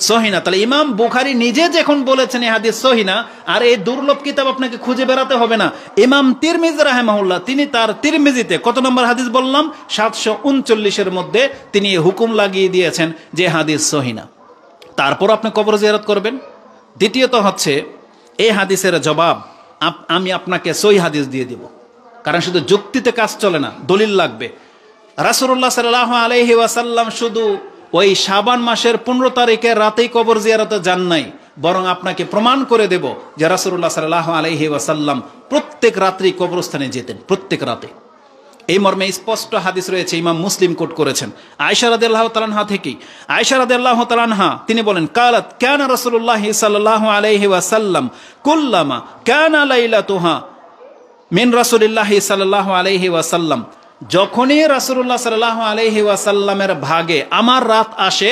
সহিহ না। তাহলে ইমাম বুখারী নিজে যখন বলেছেন এ হাদিস সহিহ না, আর এই দুর্লভ কিতাব আপনাকে খুঁজে বেড়াতে হবে না। ইমাম তিরমিজি রাহিমাহুল্লাহ তিনি তার তিরমিজিতে কত নম্বর হাদিস বললাম? 739 মধ্যে তিনি হুকুম লাগিয়ে দিয়েছেন যে হাদিস সহিহ না। তারপর আপনি কবর জিয়ারত করবেন। দ্বিতীয়ত হচ্ছে এই হাদিসের জবাব আমি আপনাকে সহিহ হাদিস দিয়ে দিব, কারণ শুধু যুক্তিতে কাজ চলে না, দলিল লাগবে। রাসূলুল্লাহ সাল্লাল্লাহু আলাইহি ওয়াসাল্লাম শুধু ওই শাবান মাসের 15 তারিখে রাতেই কবর জিয়ারতে যান নাই, বরং আপনাকে প্রমাণ করে দেব যে রাসূলুল্লাহ সাল্লাল্লাহু আলাইহি ওয়াসাল্লাম প্রত্যেক রাত্রি কবরস্থানে যেতেন, প্রত্যেক রাতে। এই মর্মে স্পষ্ট হাদিস রয়েছে, ইমাম মুসলিম কোট করেছেন আয়েশা রাদিয়াল্লাহু তাআলা আনহা থেকে। আয়েশা রাদিয়াল্লাহু তাআলা আনহা তিনি বলেন কালাত কানা রাসূলুল্লাহ সাল্লাল্লাহু আলাইহি ওয়াসাল্লাম কুল্লামা কানা লাইলাতুহা মিন রাসূলিল্লাহ সাল্লাল্লাহু আলাইহি ওয়াসাল্লাম, যখনই রাসূলুল্লাহ সাল্লাল্লাহু আলাইহি ওয়াসাল্লামের ভাগে আমার রাত আসে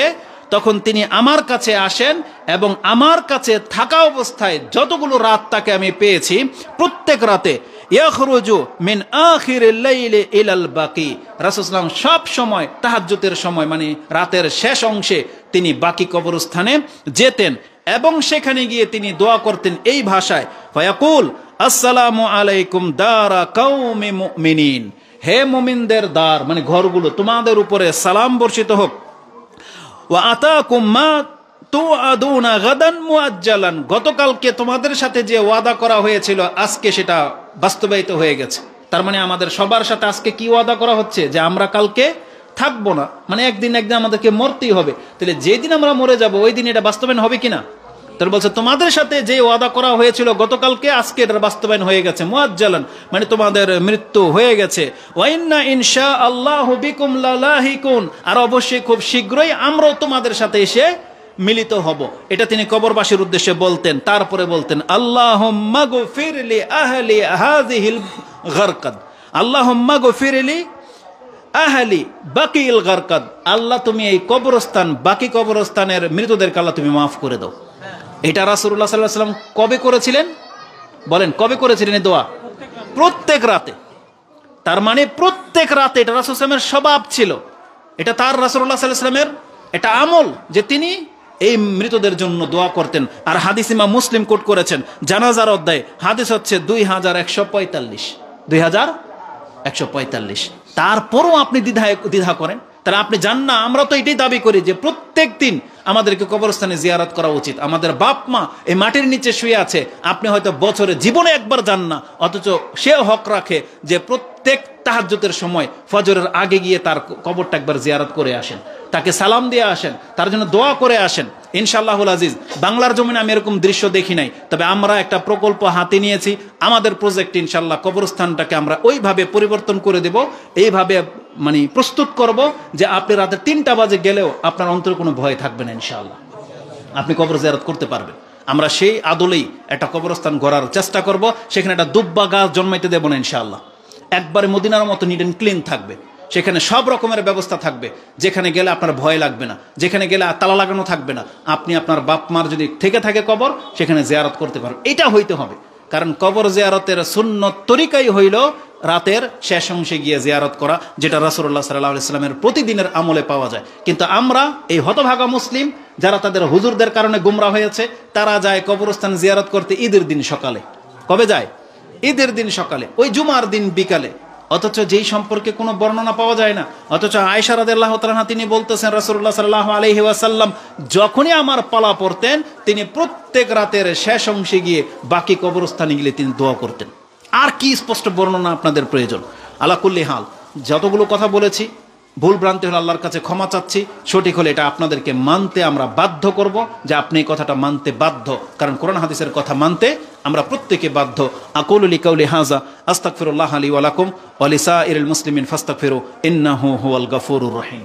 তখন তিনি আমার কাছে আসেন, এবং আমার কাছে থাকা অবস্থায় যতগুলো রাত তাকে আমি পেয়েছি প্রত্যেক রাতে ইয়াখরুজু মিন আখিরিল লাইলি ইলাল বাকি, রাসূল সাল্লাল্লাহু আলাইহি ওয়াসাল্লাম সব সময় তাহাজ্জুদের সময়, মানে রাতের শেষ অংশে তিনি বাকি কবরস্থানে যেতেন, এবং সেখানে গিয়ে তিনি দোয়া করতেন এই ভাষায় ফায়াকুল আসসালামু আলাইকুম দারা কওমি মুমিনিন, হে মুমিনদের দ্বার, মানে ঘরগুলো, তোমাদের উপরে সালাম বর্ষিত হোক। ওয়া আতাকুম মা তুআদুনা গাদান মুআজ্জালান, গতকালকে তোমাদের সাথে যে ওয়াদা করা হয়েছিল আজকে সেটা বাস্তবায়িত হয়ে গেছে। তার মানে আমাদের সবার সাথে আজকে কি ওয়াদা করা হচ্ছে? যে আমরা কালকে থাকবো না, মানে একদিন আমাদেরকে মরতেই হবে। তাহলে যেদিন আমরা মরে যাব ওই দিন এটা বাস্তবায়ন হবে কিনা? তার বলছে তোমাদের সাথে যে ওয়াদা করা হয়েছিল গতকালকে আজকে এটার বাস্তবায়ন হয়ে গেছে, মুআজ্জালান মানে তোমাদের মৃত্যু হয়ে গেছে। ওয়া ইন্না ইনশাআল্লাহু বিকুম লালাহিকুন, আর অবশ্যই খুব শীঘ্রই আমরাও তোমাদের সাথে এসে মিলিত হব। এটা তিনি কবরবাসীর উদ্দেশ্যে বলতেন। তারপরে বলতেন আল্লাহুম্মা গফির লি আহলি হাযিহিল গারকাদ, আল্লাহুম্মা গফির লি আহলি বাকিল গারকাদ, আল্লাহ তুমি এই কবরস্থান, বাকি কবরস্থানের মৃতদেরকে আল্লাহ তুমি মাফ করে দাও। এটা রাসূলুল্লাহ সাল্লাল্লাহু আলাইহি ওয়াসাল্লাম কবে করেছিলেন? বলেন কবে করেছিলেন এই দোয়া? প্রত্যেক রাতে। তার মানে প্রত্যেক রাতে এটা রাসূল সাল্লাল্লাহু আলাইহি ওয়াসাল্লামের স্বভাব ছিল, এটা তার রাসূলুল্লাহ সাল্লাল্লাহু আলাইহি ওয়াসাল্লামের এটা আমল যে তিনি এই মৃতদের জন্য দোয়া করতেন। আর হাদিস ইমাম মুসলিম কোট করেছেন জানাজার অধ্যায়, হাদিস হচ্ছে 2145, 2145। তারপরও আপনি দ্বিধা করেন, তাহলে আপনি জান না? আমরা তো এটাই দাবি করি যে প্রত্যেক দিন আমাদেরকে কবরস্থানে জিয়ারত করা উচিত। আমাদের বাপ মা এই মাটির নিচে শুয়ে আছে, আপনি হয়তো বছরে জীবনে একবার যান না, অথচ সে হক রাখে যে প্রত্যেক তাহাজ্জুদের সময় ফজরের আগে গিয়ে তার কবরটা একবার জিয়ারত করে আসেন, তাকে সালাম দিয়ে আসেন, তার জন্য দোয়া করে আসেন। ইনশাআল্লাহুল আজিজ বাংলার জমিনে আমি এরকম দৃশ্য দেখি নাই, তবে আমরা একটা প্রকল্প হাতে নিয়েছি। আমাদের প্রজেক্ট ইনশাআল্লাহ কবরস্থানটাকে আমরা ওইভাবে পরিবর্তন করে দেব, এইভাবে মানে প্রস্তুত করব যে আপনি রাতে 3টা বাজে গেলেও আপনার অন্তরে কোনো ভয় থাকবে না, ইনশাআল্লাহ আপনি কবর জিয়ারত করতে পারবেন। আমরা সেই আদলেই একটা কবরস্থান গড়ার চেষ্টা করব, সেখানে একটা দুব্বা গাছ জন্মাইতে দেব না ইনশাআল্লাহ। একবারে মদিনার মতো নিট অ্যান্ড ক্লিন থাকবে, সেখানে সব রকমের ব্যবস্থা থাকবে, যেখানে গেলে আপনার ভয় লাগবে না, যেখানে গেলে তালা লাগানো থাকবে না। আপনি আপনার বাপ মার যদি থেকে থাকে কবর, সেখানে জিয়ারত করতে পারবেন। এটা হইতে হবে, কারণ কবর জিয়ারতের সুন্নত তরিকাই হইল রাতের শেষ অংশে গিয়ে জিয়ারত করা, যেটা রাসূলুল্লাহ সাল্লাল্লাহু আলাইহি ওয়াসাল্লামের প্রতিদিনের আমলে পাওয়া যায়। কিন্তু আমরা এই হতভাগা মুসলিম যারা তাদের হুজুরদের কারণে গুমরা হয়েছে, তারা যায় কবরস্থান জিয়ারত করতে ঈদের দিন সকালে। কবে যায়? ঈদের দিন সকালে, ওই জুমার দিন বিকালে, অথচ যেই সম্পর্কে কোনো বর্ণনা পাওয়া যায় না। অথচ আয়েশা রাদিয়াল্লাহু তাআলা আনহা তিনি বলতেছেন, রাসূলুল্লাহ সাল্লাল্লাহু আলাইহি ওয়াসাল্লাম যখনই আমার পালা পড়তেন, তিনি প্রত্যেক রাতের শেষ অংশে গিয়ে বাকি কবরস্থানে গিয়ে তিনি দোয়া করতেন। আর কি স্পষ্ট বর্ণনা আপনাদের প্রয়োজন? আলা কুল্লি হাল, যতগুলো কথা বলেছি ভুল ভ্রান্তি হলে আল্লাহর কাছে ক্ষমা চাচ্ছি, সঠিক হলে এটা আপনাদেরকে মানতে আমরা বাধ্য করব, যে আপনি এই কথাটা মানতে বাধ্য, কারণ কোরআন হাদিসের কথা মানতে আমরা প্রত্যেকে বাধ্য। আকুলু লিকাউলি হাযা আস্তাগফিরুল্লাহ লি ওয়া লাকুম ওয়া লিসাইরিল মুসলিমিন ফাস্তাগফিরু ইন্নাহু হুয়াল গফুরুর রহিম।